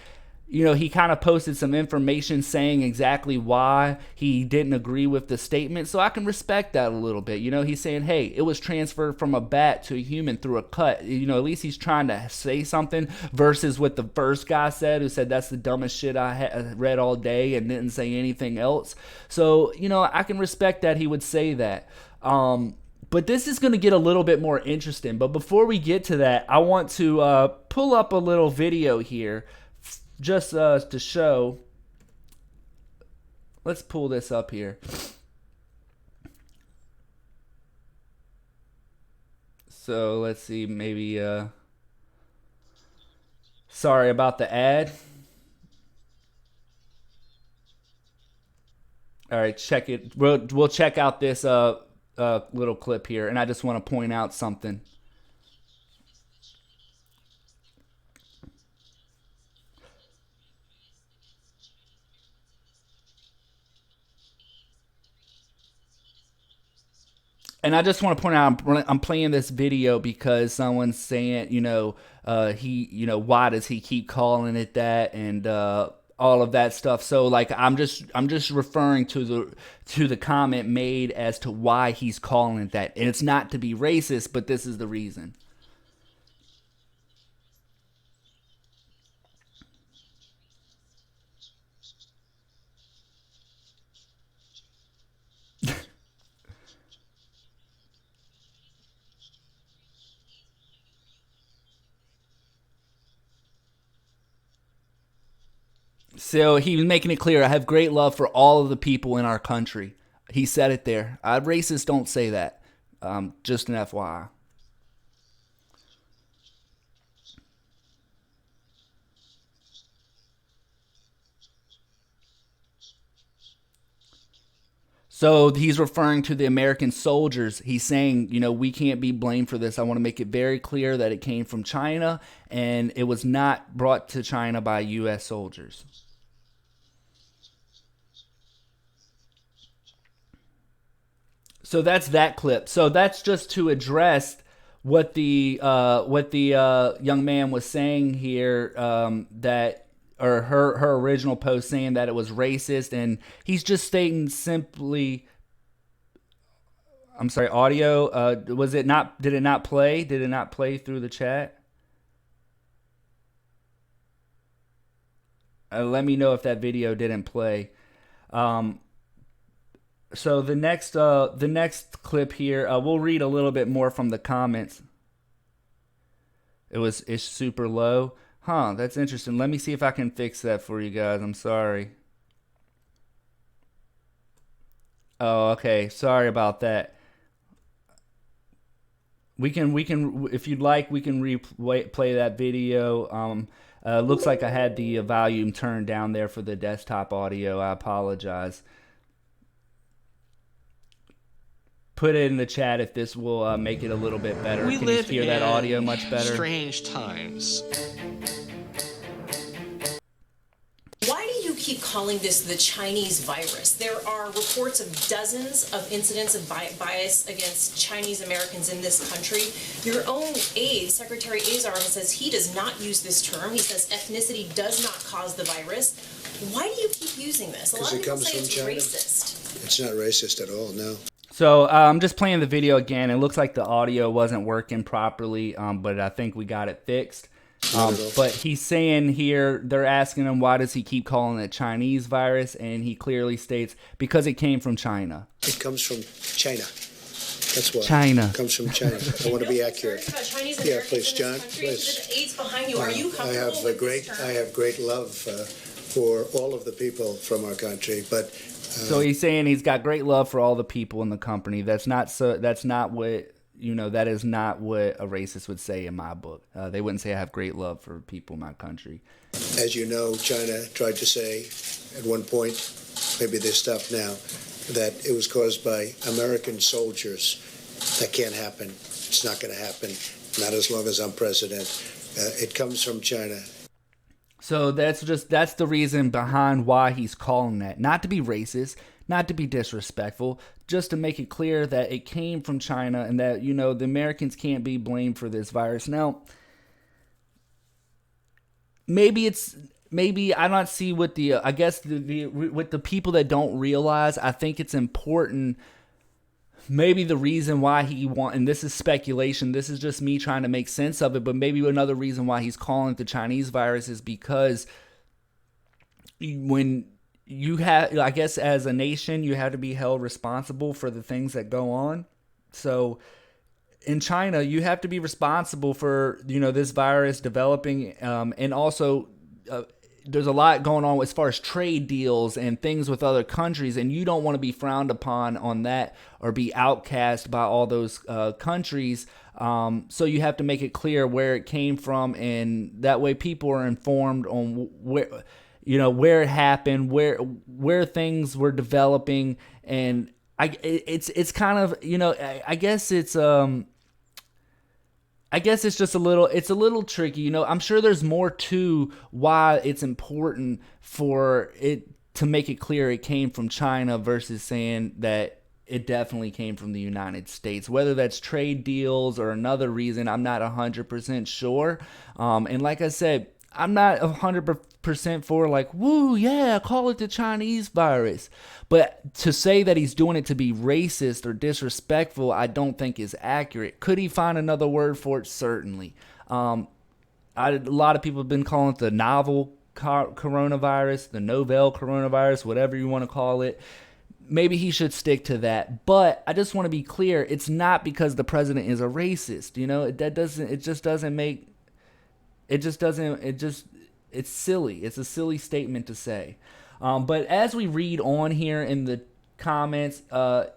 you know, he kind of posted some information saying exactly why he didn't agree with the statement. So I can respect that a little bit. You know, he's saying, hey, it was transferred from a bat to a human through a cut. You know, at least he's trying to say something versus what the first guy said, who said that's the dumbest shit I read all day and didn't say anything else. So, you know, I can respect that he would say that. But this is going to get a little bit more interesting. But before we get to that, I want to pull up a little video here just to show. Let's pull this up here. So let's see, maybe sorry about the ad. All right, check it. We'll check out this little clip here, and I just want to point out something. And I just want to point out, I'm playing this video because someone's saying, you know, why does he keep calling it that, and all of that stuff. So like, I'm just referring to the comment made as to why he's calling it that, and it's not to be racist, but this is the reason. So he was making it clear, I have great love for all of the people in our country. He said it there. Racists don't say that. Just an FYI. So he's referring to the American soldiers. He's saying, you know, we can't be blamed for this. I want to make it very clear that it came from China, and it was not brought to China by U.S. soldiers. So that's that clip. So that's just to address what the young man was saying here, that, or her original post saying that it was racist, and he's just stating simply. I'm sorry, audio. Was it not? Did it not play? Did it not play through the chat? Let me know if that video didn't play. So the next clip here, we'll read a little bit more from the comments. It's super low. Huh, that's interesting. Let me see if I can fix that for you guys. I'm sorry. Oh, okay. Sorry about that. We can if you'd like, we can replay that video. Looks like I had the volume turned down there for the desktop audio. I apologize. Put it in the chat if this will make it a little bit better. We Can you live hear that audio much better? Strange times. Why do you keep calling this the Chinese virus? There are reports of dozens of incidents of bias against Chinese Americans in this country. Your own aide, Secretary Azar, says he does not use this term. He says ethnicity does not cause the virus. Why do you keep using this? A lot of Because it people comes say from it's China. racist. It's not racist at all, no. So I'm just playing the video again. It looks like the audio wasn't working properly, but I think we got it fixed. Not at all. But he's saying here, they're asking him, why does he keep calling it Chinese virus? And he clearly states, because it came from China. It comes from China. That's why. China. It comes from China. I want to be accurate. About Chinese Yeah, Americans please, in John, this country? please. The AIDS behind you. Are you I comfortable have with this term? I have great love for all of the people from our country, but So he's saying he's got great love for all the people in the company. That's not what, that is not what a racist would say in my book. They wouldn't say I have great love for people in my country. as you know, China tried to say at one point, maybe they stopped now, that it was caused by American soldiers. That can't happen. It's not going to happen. Not as long as I'm president. It comes from China. So that's the reason behind why he's calling that. Not to be racist, not to be disrespectful, just to make it clear that it came from China and that, the Americans can't be blamed for this virus. Now, maybe I don't see what I guess with the people that don't realize, I think it's important. Maybe the reason why and this is speculation, this is just me trying to make sense of it, but maybe another reason why he's calling it the Chinese virus is because when you have, I guess as a nation, you have to be held responsible for the things that go on. So in China, you have to be responsible for, this virus developing, and also there's a lot going on as far as trade deals and things with other countries, and you don't want to be frowned upon on that or be outcast by all those countries. So you have to make it clear where it came from, and that way people are informed on where it happened, where things were developing, and it's kind of, I guess it's just a little tricky. I'm sure there's more to why it's important for it to make it clear it came from China versus saying that it definitely came from the United States. Whether that's trade deals or another reason, I'm not 100% sure. And like I said, I'm not 100% for woo, yeah, call it the Chinese virus. But to say that he's doing it to be racist or disrespectful, I don't think is accurate. Could he find another word for it? Certainly. A lot of people have been calling it the novel coronavirus, the novel coronavirus, whatever you want to call it. Maybe he should stick to that. But I just want to be clear, it's not because the president is a racist. It's silly. It's a silly statement to say. But as we read on here in the comments, I've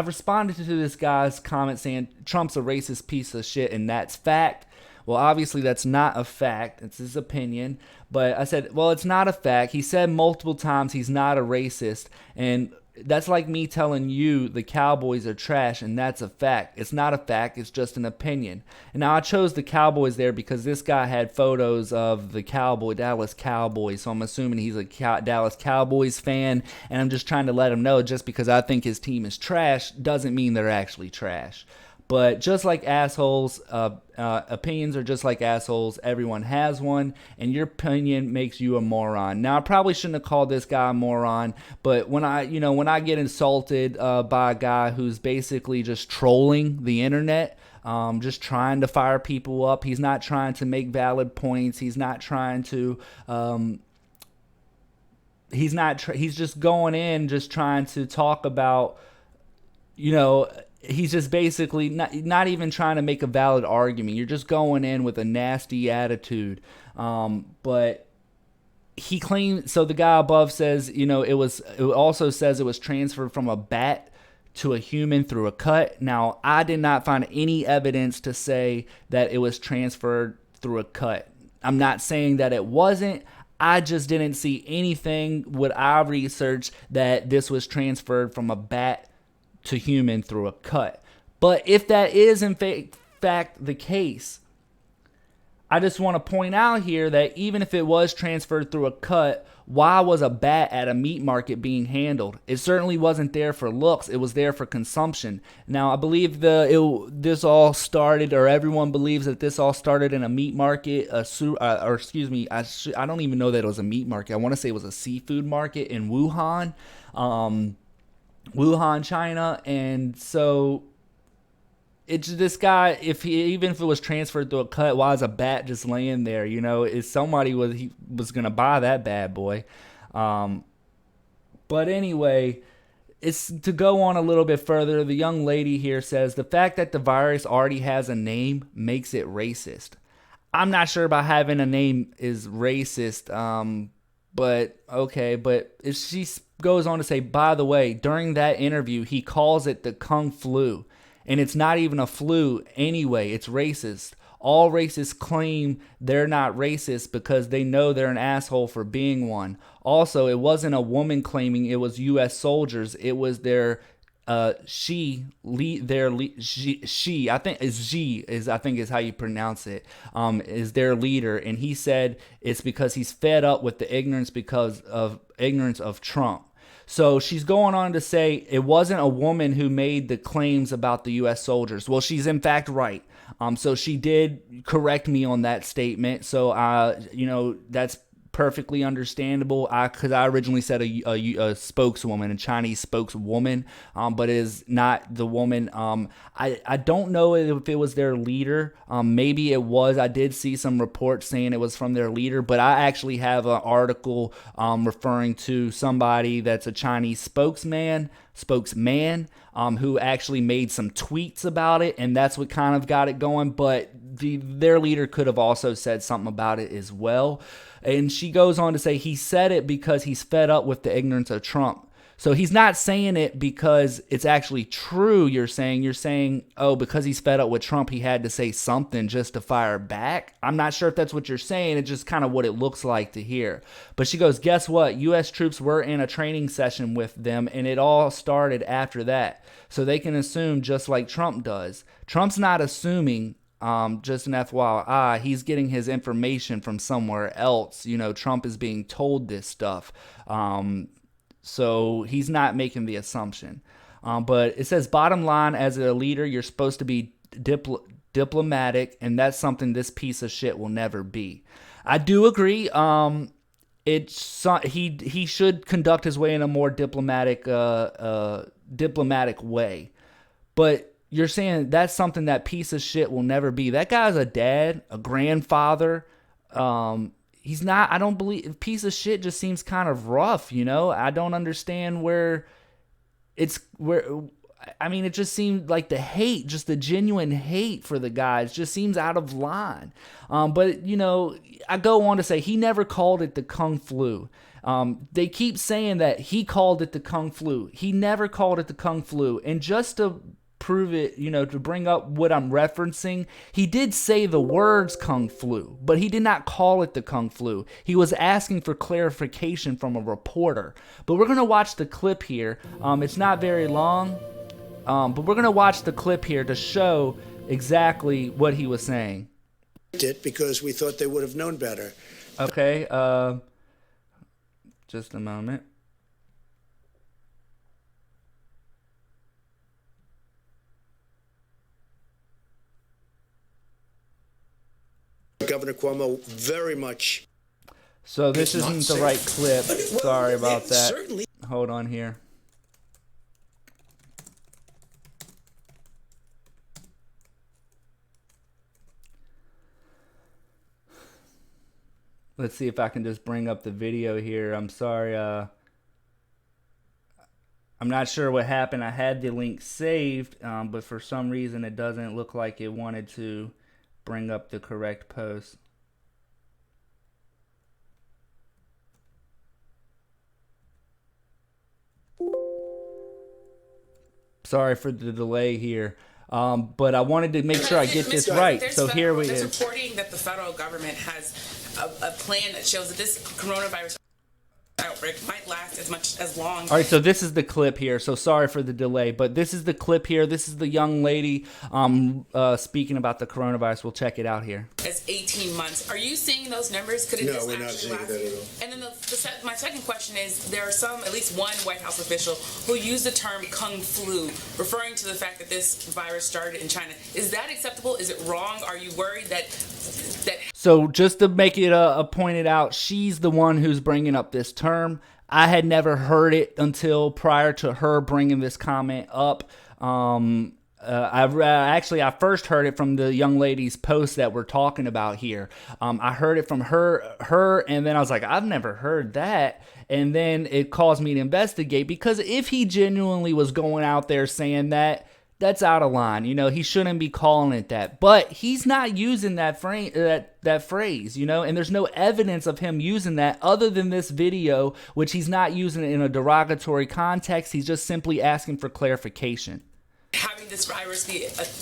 responded to this guy's comment saying Trump's a racist piece of shit, and that's fact. Well, obviously that's not a fact. It's his opinion. But I said, well, it's not a fact. He said multiple times he's not a racist, and that's like me telling you the Cowboys are trash, and that's a fact. It's not a fact. It's just an opinion. And now I chose the Cowboys there because this guy had photos of the Dallas Cowboys, so I'm assuming he's a Dallas Cowboys fan, and I'm just trying to let him know just because I think his team is trash doesn't mean they're actually trash. But just like assholes, opinions are just like assholes. Everyone has one, and your opinion makes you a moron. Now, I probably shouldn't have called this guy a moron, but when I get insulted by a guy who's basically just trolling the internet, just trying to fire people up, he's not trying to make valid points. He's not trying to. He's just going in, just trying to talk about, he's just basically not even trying to make a valid argument. You're just going in with a nasty attitude. But he claimed, so the guy above says, it also says it was transferred from a bat to a human through a cut. Now, I did not find any evidence to say that it was transferred through a cut. I'm not saying that it wasn't. I just didn't see anything what I researched that this was transferred from a bat to human through a cut. But if that is in fact the case, I just want to point out here that even if it was transferred through a cut, why was a bat at a meat market being handled? It certainly wasn't there for looks. It was there for consumption. Now, I believe this all started, or everyone believes that this all started in a meat market, I don't even know that it was a meat market. I want to say it was a seafood market in Wuhan, China. And so it's this guy, even if it was transferred through a cut, why is a bat just laying there? You know, is somebody was gonna buy that bad boy. But anyway, it's to go on a little bit further. The young lady here says the fact that the virus already has a name makes it racist. I'm not sure about having a name is racist. But okay, but she goes on to say, by the way, during that interview, he calls it the Kung flu. And it's not even a flu anyway. It's racist. All racists claim they're not racist because they know they're an asshole for being one. Also, it wasn't a woman claiming it was U.S. soldiers. It was their I think is how you pronounce it, is their leader. And he said it's because he's fed up with the ignorance of Trump. So she's going on to say it wasn't a woman who made the claims about the U.S. soldiers. Well, she's in fact right. So she did correct me on that statement. So, that's perfectly understandable. Because I originally said a spokeswoman, a Chinese spokeswoman, but it is not the woman. I don't know if it was their leader. Maybe it was. I did see some reports saying it was from their leader, but I actually have an article referring to somebody that's a Chinese spokesman, who actually made some tweets about it, and that's what kind of got it going. But their leader could have also said something about it as well. And she goes on to say he said it because he's fed up with the ignorance of Trump. So he's not saying it because it's actually true. You're saying, oh, because he's fed up with Trump, he had to say something just to fire back. I'm not sure if that's what you're saying. It's just kind of what it looks like to hear. But she goes, guess what? U.S. troops were in a training session with them, and it all started after that. So they can assume just like Trump does. Trump's not assuming. Just an FYI, he's getting his information from somewhere else. You know, Trump is being told this stuff. So he's not making the assumption. But it says, bottom line, as a leader, you're supposed to be diplomatic, and that's something this piece of shit will never be. I do agree. He should conduct his way in a more diplomatic way. But you're saying that's something that piece of shit will never be. That guy's a dad, a grandfather. He's not, I don't believe, piece of shit just seems kind of rough, you know? I don't understand it just seemed like the hate, just the genuine hate for the guys just seems out of line. But, I go on to say he never called it the Kung flu. They keep saying that he called it the Kung flu. He never called it the Kung flu. And just to prove it, to bring up what I'm referencing, he did say the words Kung flu, but he did not call it the Kung flu. He was asking for clarification from a reporter. But we're going to watch the clip here. It's not very long, but we're going to watch the clip here to show exactly what he was saying. It because we thought they would have known better. Okay, just a moment. Governor Cuomo very much. So this isn't the right clip. Sorry about that. Certainly. Hold on here. Let's see if I can just bring up the video here. I'm sorry. I'm not sure what happened. I had the link saved, but for some reason it doesn't look like it wanted to bring up the correct post. Sorry for the delay here. But I wanted to make sure I get this right. So here we go. There's reporting that the federal government has a plan that shows that this coronavirus outbreak might last as much as long. All right, so this is the clip here. So sorry for the delay, but this is the clip here. This is the young lady speaking about the coronavirus. We'll check it out here. As 18 months. Are you seeing those numbers? Could it No, just we're not actually seeing last? that at all. And then my second question is, there are some, at least one White House official who used the term Kung Flu, referring to the fact that this virus started in China. Is that acceptable? Is it wrong? Are you worried that So just to make it pointed out, she's the one who's bringing up this term. I had never heard it until prior to her bringing this comment up. I first heard it from the young lady's post that we're talking about here. I heard it from her, and then I was like, I've never heard that. And then it caused me to investigate, because if he genuinely was going out there saying that, that's out of line. You know, he shouldn't be calling it that. But he's not using that phrase, you know, and there's no evidence of him using that other than this video, which he's not using it in a derogatory context. He's just simply asking for clarification. having this virus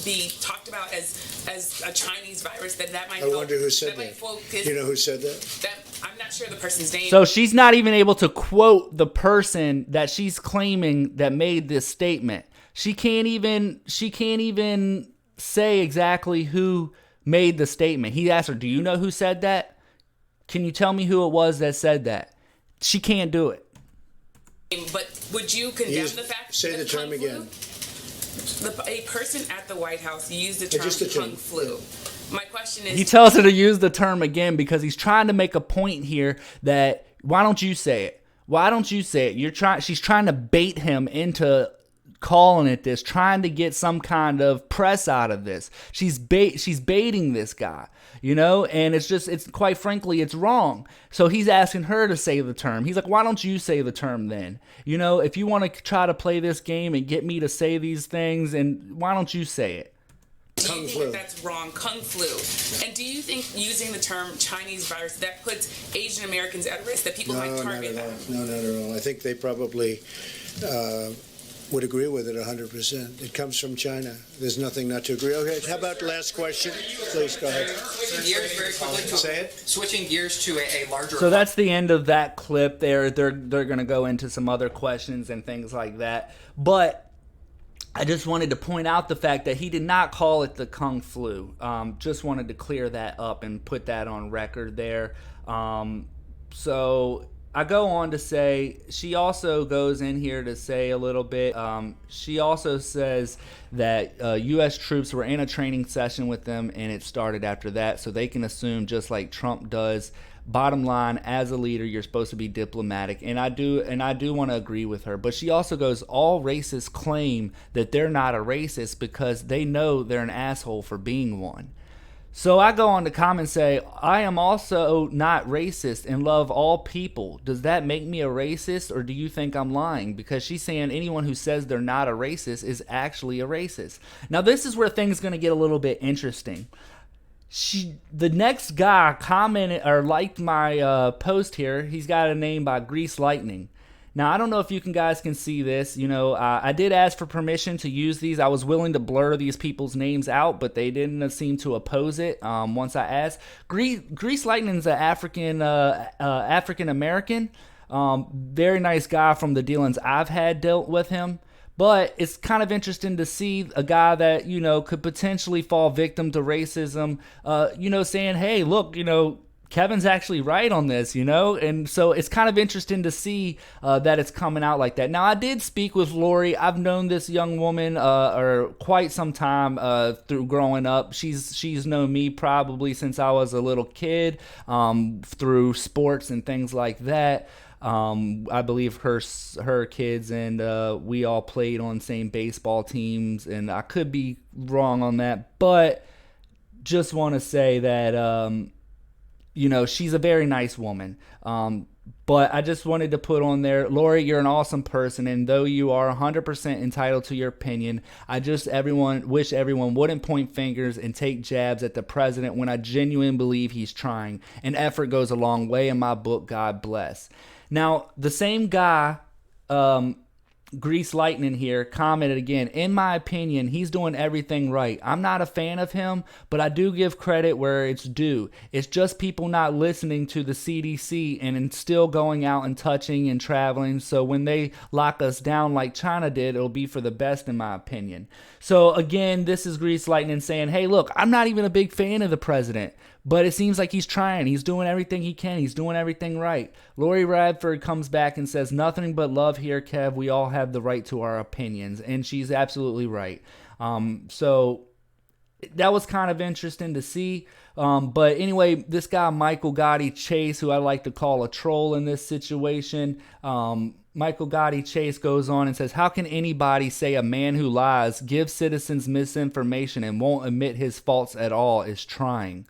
be talked about as a Chinese virus, that might I wonder who said that. You know who said that? I'm not sure the person's name. So she's not even able to quote the person that she's claiming that made this statement. She can't even say exactly who made the statement. He asked her, "Do you know who said that? Can you tell me who it was that said that?" She can't do it. But would you condemn the fact say that the term Kung Flu? again. A person at the White House used the term Kung Flu. My question is... He tells her to use the term again because he's trying to make a point here that, why don't you say it? Why don't you say it? She's trying to bait him into calling it this, trying to get some kind of press out of this. She's baiting this guy, you know, and it's quite frankly, it's wrong. So he's asking her to say the term. He's like, why don't you say the term then? You know, if you want to try to play this game and get me to say these things, and why don't you say it? Do you think that's wrong? Kung Flu. And do you think using the term Chinese virus, that puts Asian Americans at risk, that people might target them? No, not at all. I think they probably would agree with it 100%. It comes from China. There's nothing not to agree. Okay, how about last question? Please go ahead. Switching gears very quickly. Say it. Switching gears to a larger... So that's the end of that clip there. They're going to go into some other questions and things like that. But I just wanted to point out the fact that he did not call it the Kung Flu. Just wanted to clear that up and put that on record there. So I go on to say, she also goes in here to say a little bit. She also says that U.S. troops were in a training session with them, and it started after that. So they can assume, just like Trump does, bottom line, as a leader, you're supposed to be diplomatic, and I do want to agree with her. But she also goes, all racists claim that they're not a racist because they know they're an asshole for being one. So I go on to comment and say, I am also not racist and love all people. Does that make me a racist, or do you think I'm lying? Because she's saying anyone who says they're not a racist is actually a racist. Now this is where things are going to get a little bit interesting. The next guy commented or liked my post here. He's got a name by Grease Lightning. Now, I don't know if you guys can see this. You know, I did ask for permission to use these. I was willing to blur these people's names out, but they didn't seem to oppose it once I asked. Grease Lightning's an African-American. Very nice guy from the dealings I've had dealt with him. But it's kind of interesting to see a guy that, you know, could potentially fall victim to racism, you know, saying, hey, look, you know, Kevin's actually right on this, you know? And so it's kind of interesting to see that it's coming out like that. Now, I did speak with Lori. I've known this young woman or quite some time through growing up. She's known me probably since I was a little kid through sports and things like that. I believe her kids and we all played on same baseball teams, and I could be wrong on that, but just want to say that you know, she's a very nice woman. But I just wanted to put on there, Lori, you're an awesome person, and though you are 100% entitled to your opinion, I just wish everyone wouldn't point fingers and take jabs at the president when I genuinely believe he's trying. An effort goes a long way in my book, God bless. Now, the same guy Grease Lightning here commented again, in my opinion, he's doing everything right. I'm not a fan of him, but I do give credit where it's due. It's just people not listening to the CDC and still going out and touching and traveling. So when they lock us down like China did, it'll be for the best in my opinion. So again, this is Grease Lightning saying, hey, look, I'm not even a big fan of the president, but it seems like he's trying. He's doing everything he can. He's doing everything right. Lori Radford comes back and says, nothing but love here, Kev. We all have the right to our opinions. And she's absolutely right. So that was kind of interesting to see. But anyway, this guy, Michael Gotti Chase, who I like to call a troll in this situation, Michael Gotti Chase goes on and says, how can anybody say a man who lies, gives citizens misinformation, and won't admit his faults at all is trying?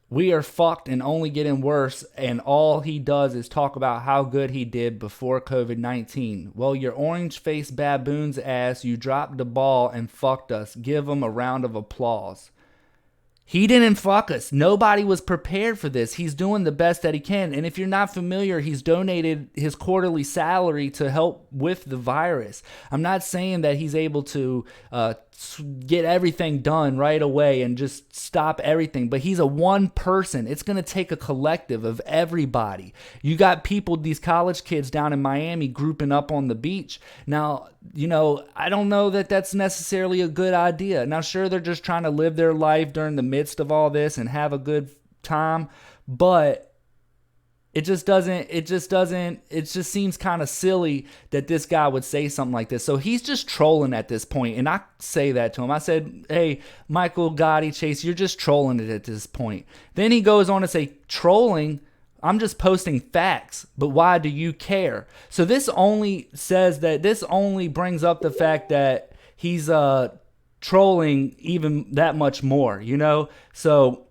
We are fucked and only getting worse, and all he does is talk about how good he did before COVID-19. Well, your orange-faced baboon's ass, you dropped the ball and fucked us. Give him a round of applause. He didn't fuck us. Nobody was prepared for this. He's doing the best that he can. And if you're not familiar, he's donated his quarterly salary to help with the virus. I'm not saying that he's able to get everything done right away and just stop everything, but he's a one person. It's going to take a collective of everybody. You got people, these college kids down in Miami grouping up on the beach. Now, I don't know that that's necessarily a good idea. Now, sure, they're just trying to live their life during the midst of all this and have a good time, but it just seems kind of silly that this guy would say something like this. So he's just trolling at this point, and I say that to him. I said, hey, Michael Gotti Chase, you're just trolling it at this point. Then he goes on to say, trolling? I'm just posting facts, but why do you care? So this only brings up the fact that he's trolling even that much more, So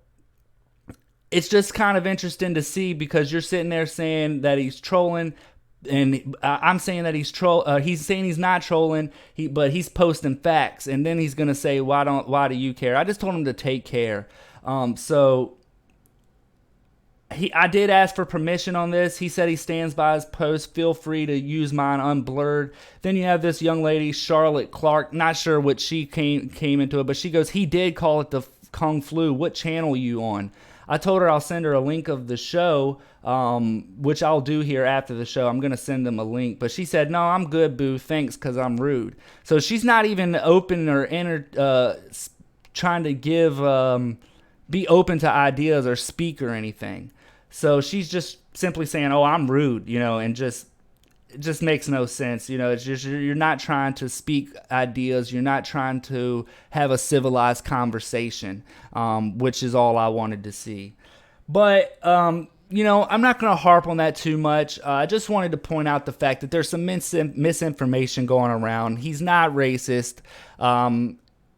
it's just kind of interesting to see, because you're sitting there saying that he's trolling, and I'm saying that he's saying he's not trolling, but he's posting facts, and then he's gonna say, why do you care? I just told him to take care. I did ask for permission on this. He said he stands by his post. Feel free to use mine unblurred. Then you have this young lady, Charlotte Clark. Not sure what she came into it, but she goes, he did call it the Kung Flu. What channel are you on? I told her I'll send her a link of the show, which I'll do here after the show. I'm going to send them a link. But she said, no, I'm good, boo. Thanks, because I'm rude. So she's not even open or trying to be open to ideas or speak or anything. So she's just simply saying, oh, I'm rude, and it just makes no sense. It's just, you're not trying to speak ideas. You're not trying to have a civilized conversation, which is all I wanted to see. But, I'm not going to harp on that too much. I just wanted to point out the fact that there's some misinformation going around. He's not racist.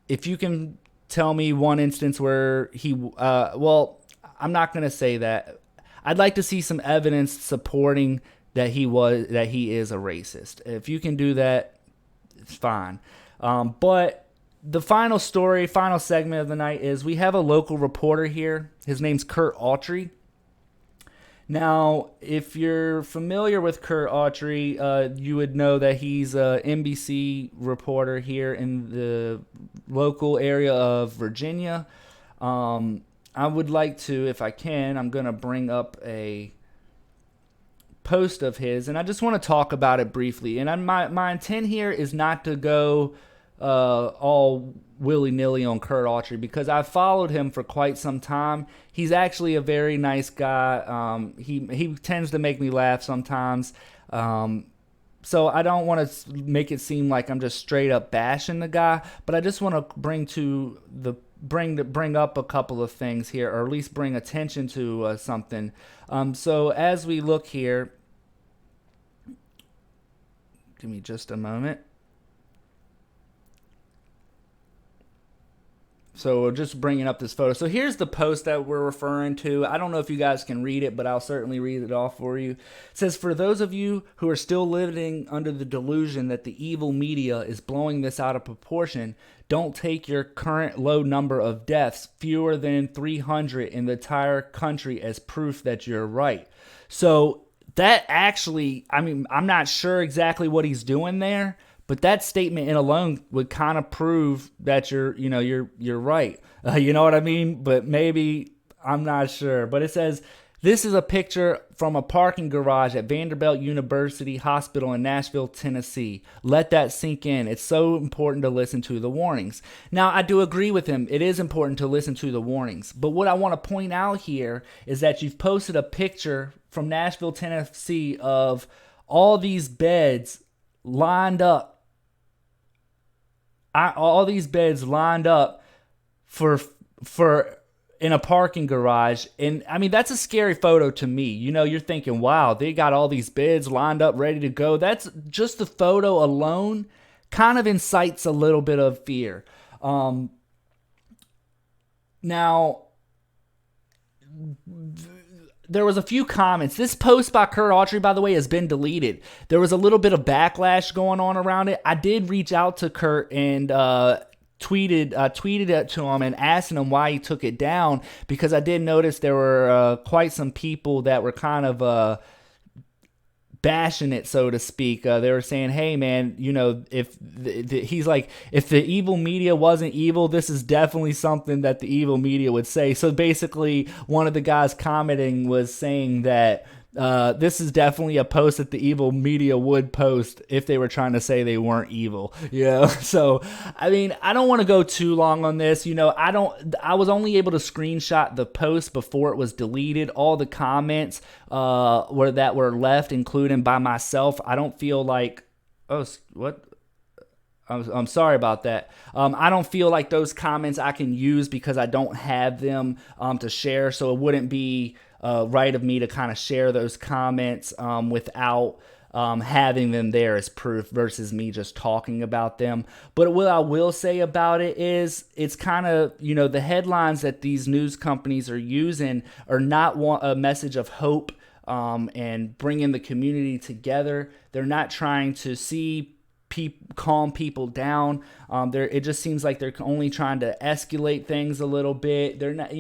If you can tell me one instance where I'm not going to say that. I'd like to see some evidence supporting that he is a racist. If you can do that, it's fine. But the final segment of the night is we have a local reporter here. His name's Kurt Autry. Now, if you're familiar with Kurt Autry, you would know that he's an NBC reporter here in the local area of Virginia. I would like to, if I can, I'm going to bring up a post of his, and I just want to talk about it briefly. And my intent here is not to go all willy-nilly on Kurt Autry, because I've followed him for quite some time. He's actually a very nice guy. He tends to make me laugh sometimes. So I don't want to make it seem like I'm just straight up bashing the guy, but I just want to bring up a couple of things here, or at least bring attention to something. So as we look here, give me just a moment. So we're just bringing up this photo. So here's the post that we're referring to. I don't know if you guys can read it, but I'll certainly read it off for you. It says, for those of you who are still living under the delusion that the evil media is blowing this out of proportion, don't take your current low number of deaths, fewer than 300 in the entire country, as proof that you're right. So that actually, I mean, I'm not sure exactly what he's doing there, but that statement in alone would kind of prove that you're right. You know what I mean? But maybe, I'm not sure. But it says, this is a picture from a parking garage at Vanderbilt University Hospital in Nashville, Tennessee. Let that sink in. It's so important to listen to the warnings. Now, I do agree with him. It is important to listen to the warnings. But what I want to point out here is that you've posted a picture from Nashville, Tennessee of all these beds lined up. All these beds lined up for in a parking garage. And I mean, that's a scary photo to me. You're thinking, wow, they got all these beds lined up ready to go. That's just the photo alone kind of incites a little bit of fear. Now, there was a few comments. This post by Kurt Autry, by the way, has been deleted. There was a little bit of backlash going on around it. I did reach out to Kurt and tweeted it to him and asking him why he took it down, because I did notice there were quite some people that were kind of bashing it, so to speak. They were saying, hey man, if he's like, if the evil media wasn't evil, this is definitely something that the evil media would say. So basically, one of the guys commenting was saying that this is definitely a post that the evil media would post if they were trying to say they weren't evil. So I mean, I don't want to go too long on this. I was only able to screenshot the post before it was deleted. All the comments were left, including by myself. I don't feel like, I'm sorry about that. I don't feel like those comments I can use because I don't have them to share. So it wouldn't be right of me to kind of share those comments without having them there as proof versus me just talking about them. But what I will say about it is it's kind of, the headlines that these news companies are using are not a message of hope and bringing the community together. They're not trying to calm people down. It just seems like they're only trying to escalate things a little bit. They're not,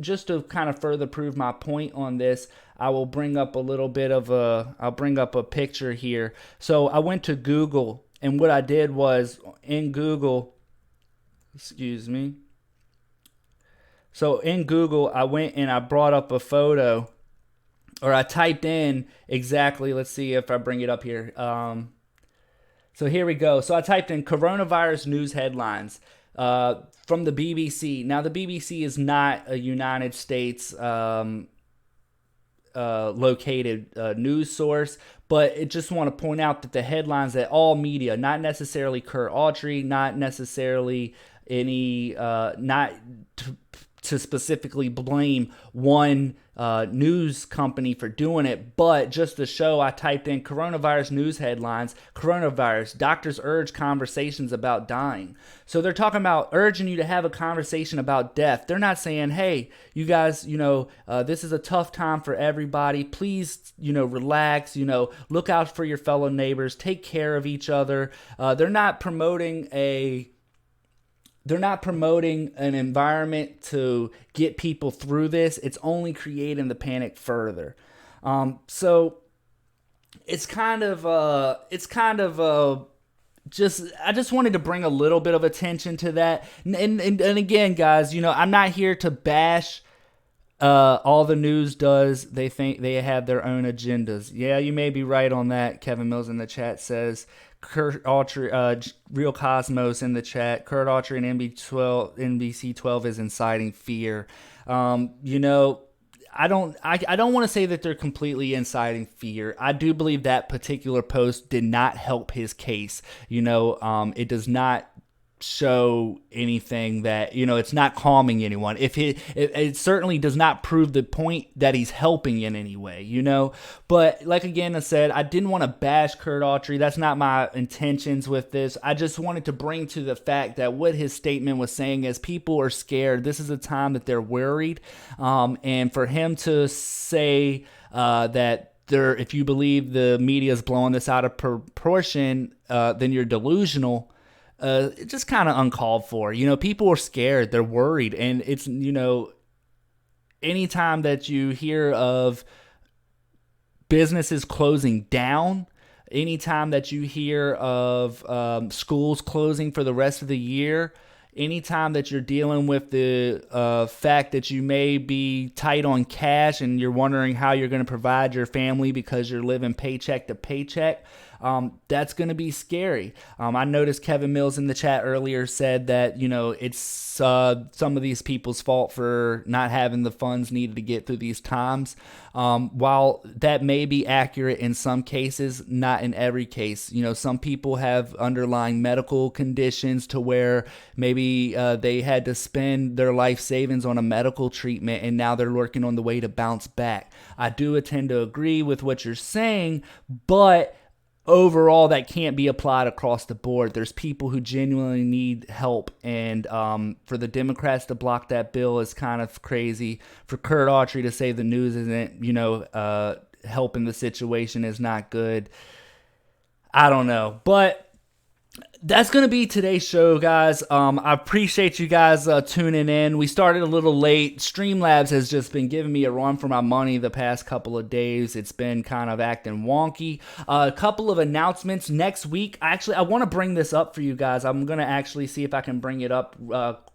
just to kind of further prove my point on this, I will bring up I'll bring up a picture here. So I went to Google, and what I did was in Google, So in Google, I went and I brought up a photo, or I typed in exactly, let's see if I bring it up here. So here we go. So I typed in coronavirus news headlines from the BBC. Now, the BBC is not a United States located news source, but I just want to point out that the headlines that all media, not necessarily Kurt Autry, not necessarily any, not to specifically blame one news company for doing it, but just to show, I typed in coronavirus news headlines, coronavirus, doctors urge conversations about dying. So they're talking about urging you to have a conversation about death. They're not saying, hey, you guys, this is a tough time for everybody. Please, relax, look out for your fellow neighbors, take care of each other. They're not promoting an environment to get people through this. It's only creating the panic further. So it's kind of I just wanted to bring a little bit of attention to that. And again, guys, I'm not here to bash all the news does. They think they have their own agendas. Yeah, you may be right on that. Kevin Mills in the chat says. Kurt Autry, Real Cosmos in the chat. Kurt Autry and NBC 12 is inciting fear. I don't want to say that they're completely inciting fear. I do believe that particular post did not help his case. It does not show anything that, it's not calming anyone. It certainly does not prove the point that he's helping in any way, But like again I said, I didn't want to bash Kurt Autry. That's not my intentions with this. I just wanted to bring to the fact that what his statement was saying is people are scared. This is a time that they're worried. And for him to say that if you believe the media is blowing this out of proportion, then you're delusional. It's just kind of uncalled for. People are scared, they're worried, and it's, anytime that you hear of businesses closing down, anytime that you hear of schools closing for the rest of the year, anytime that you're dealing with the fact that you may be tight on cash and you're wondering how you're going to provide your family because you're living paycheck to paycheck, that's going to be scary. I noticed Kevin Mills in the chat earlier said that, it's some of these people's fault for not having the funds needed to get through these times. While that may be accurate in some cases, not in every case. Some people have underlying medical conditions to where maybe they had to spend their life savings on a medical treatment and now they're working on the way to bounce back. I do tend to agree with what you're saying, but overall, that can't be applied across the board. There's people who genuinely need help, and for the Democrats to block that bill is kind of crazy. For Kurt Autry to say the news isn't, helping the situation is not good. I don't know, but that's going to be today's show, guys. I appreciate you guys tuning in. We started a little late. Streamlabs has just been giving me a run for my money the past couple of days. It's been kind of acting wonky. A couple of announcements next week. I want to bring this up for you guys. I'm going to actually see if I can bring it up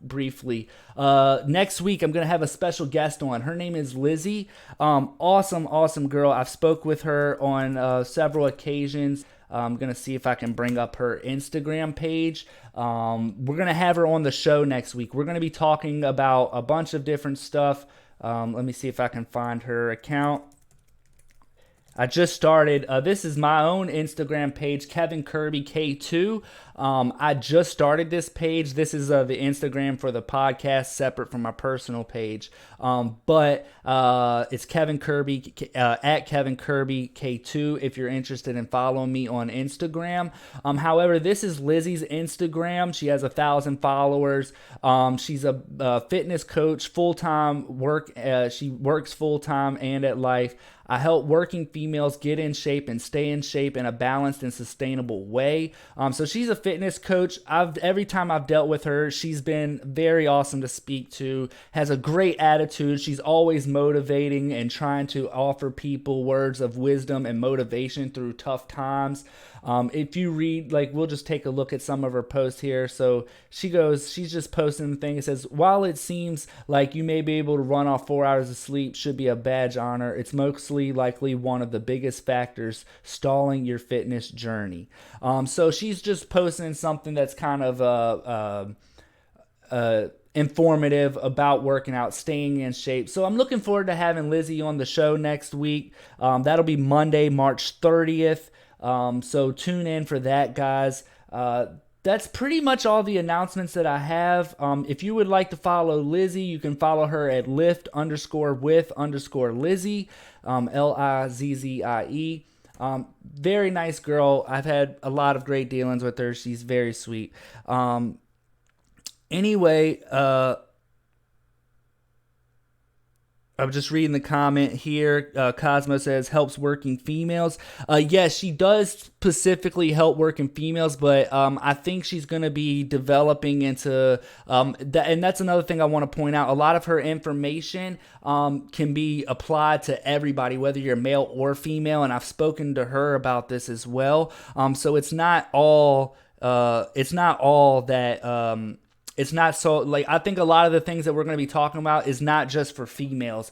briefly. Next week, I'm going to have a special guest on. Her name is Lizzie. Awesome girl. I've spoke with her on several occasions. I'm going to see if I can bring up her Instagram page. We're going to have her on the show next week. We're going to be talking about a bunch of different stuff. Let me see if I can find her account. I just started. This is my own Instagram page, Kevin Kirby K2. I just started this page. This is the Instagram for the podcast, separate from my personal page. But it's Kevin Kirby at Kevin Kirby K2 if you're interested in following me on Instagram. However, this is Lizzie's Instagram. She has 1,000 followers. She's a fitness coach, full-time work. She works full-time and at Life. I help working females get in shape and stay in shape in a balanced and sustainable way. So she's a fitness coach. Every time I've dealt with her, she's been very awesome to speak to, has a great attitude. She's always motivating and trying to offer people words of wisdom and motivation through tough times. If you read, we'll just take a look at some of her posts here. So she's just posting the thing. It says, while it seems like you may be able to run off 4 hours of sleep should be a badge honor, it's mostly likely one of the biggest factors stalling your fitness journey. So she's just posting something that's kind of informative about working out, staying in shape. So I'm looking forward to having Lizzie on the show next week. That'll be Monday, March 30th. So tune in for that, guys. That's pretty much all the announcements that I have. If you would like to follow Lizzie, you can follow her at lift_with_Lizzie, Lizzie. Very nice girl. I've had a lot of great dealings with her. She's very sweet. Anyway, I'm just reading the comment here. Cosmo says, helps working females. Yes, she does specifically help working females, but I think she's going to be developing into, and that's another thing I want to point out. A lot of her information can be applied to everybody, whether you're male or female, and I've spoken to her about this as well. So it's not all that... It's not so, I think a lot of the things that we're going to be talking about is not just for females.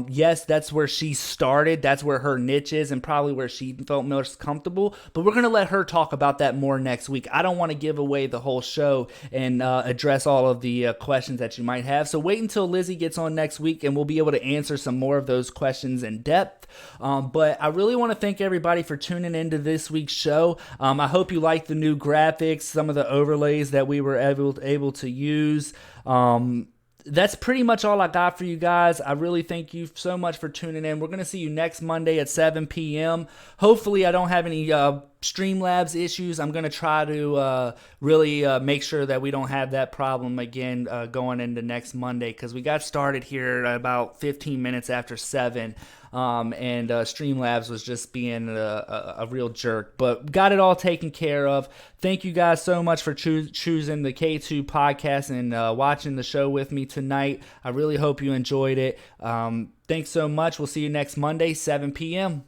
Yes, that's where she started. That's where her niche is and probably where she felt most comfortable. But we're going to let her talk about that more next week. I don't want to give away the whole show and address all of the questions that you might have. So wait until Lizzie gets on next week and we'll be able to answer some more of those questions in depth. But I really want to thank everybody for tuning into this week's show. I hope you like the new graphics, some of the overlays that we were able to use. That's pretty much all I got for you guys. I really thank you so much for tuning in. We're going to see you next Monday at 7 p.m. Hopefully I don't have any Streamlabs issues. I'm going to try to really make sure that we don't have that problem again going into next Monday, because we got started here at about 15 minutes after 7. And Streamlabs was just being a real jerk, but got it all taken care of. Thank you guys so much for choosing the K2 podcast and watching the show with me tonight. I really hope you enjoyed it. Thanks so much. We'll see you next Monday, 7 p.m.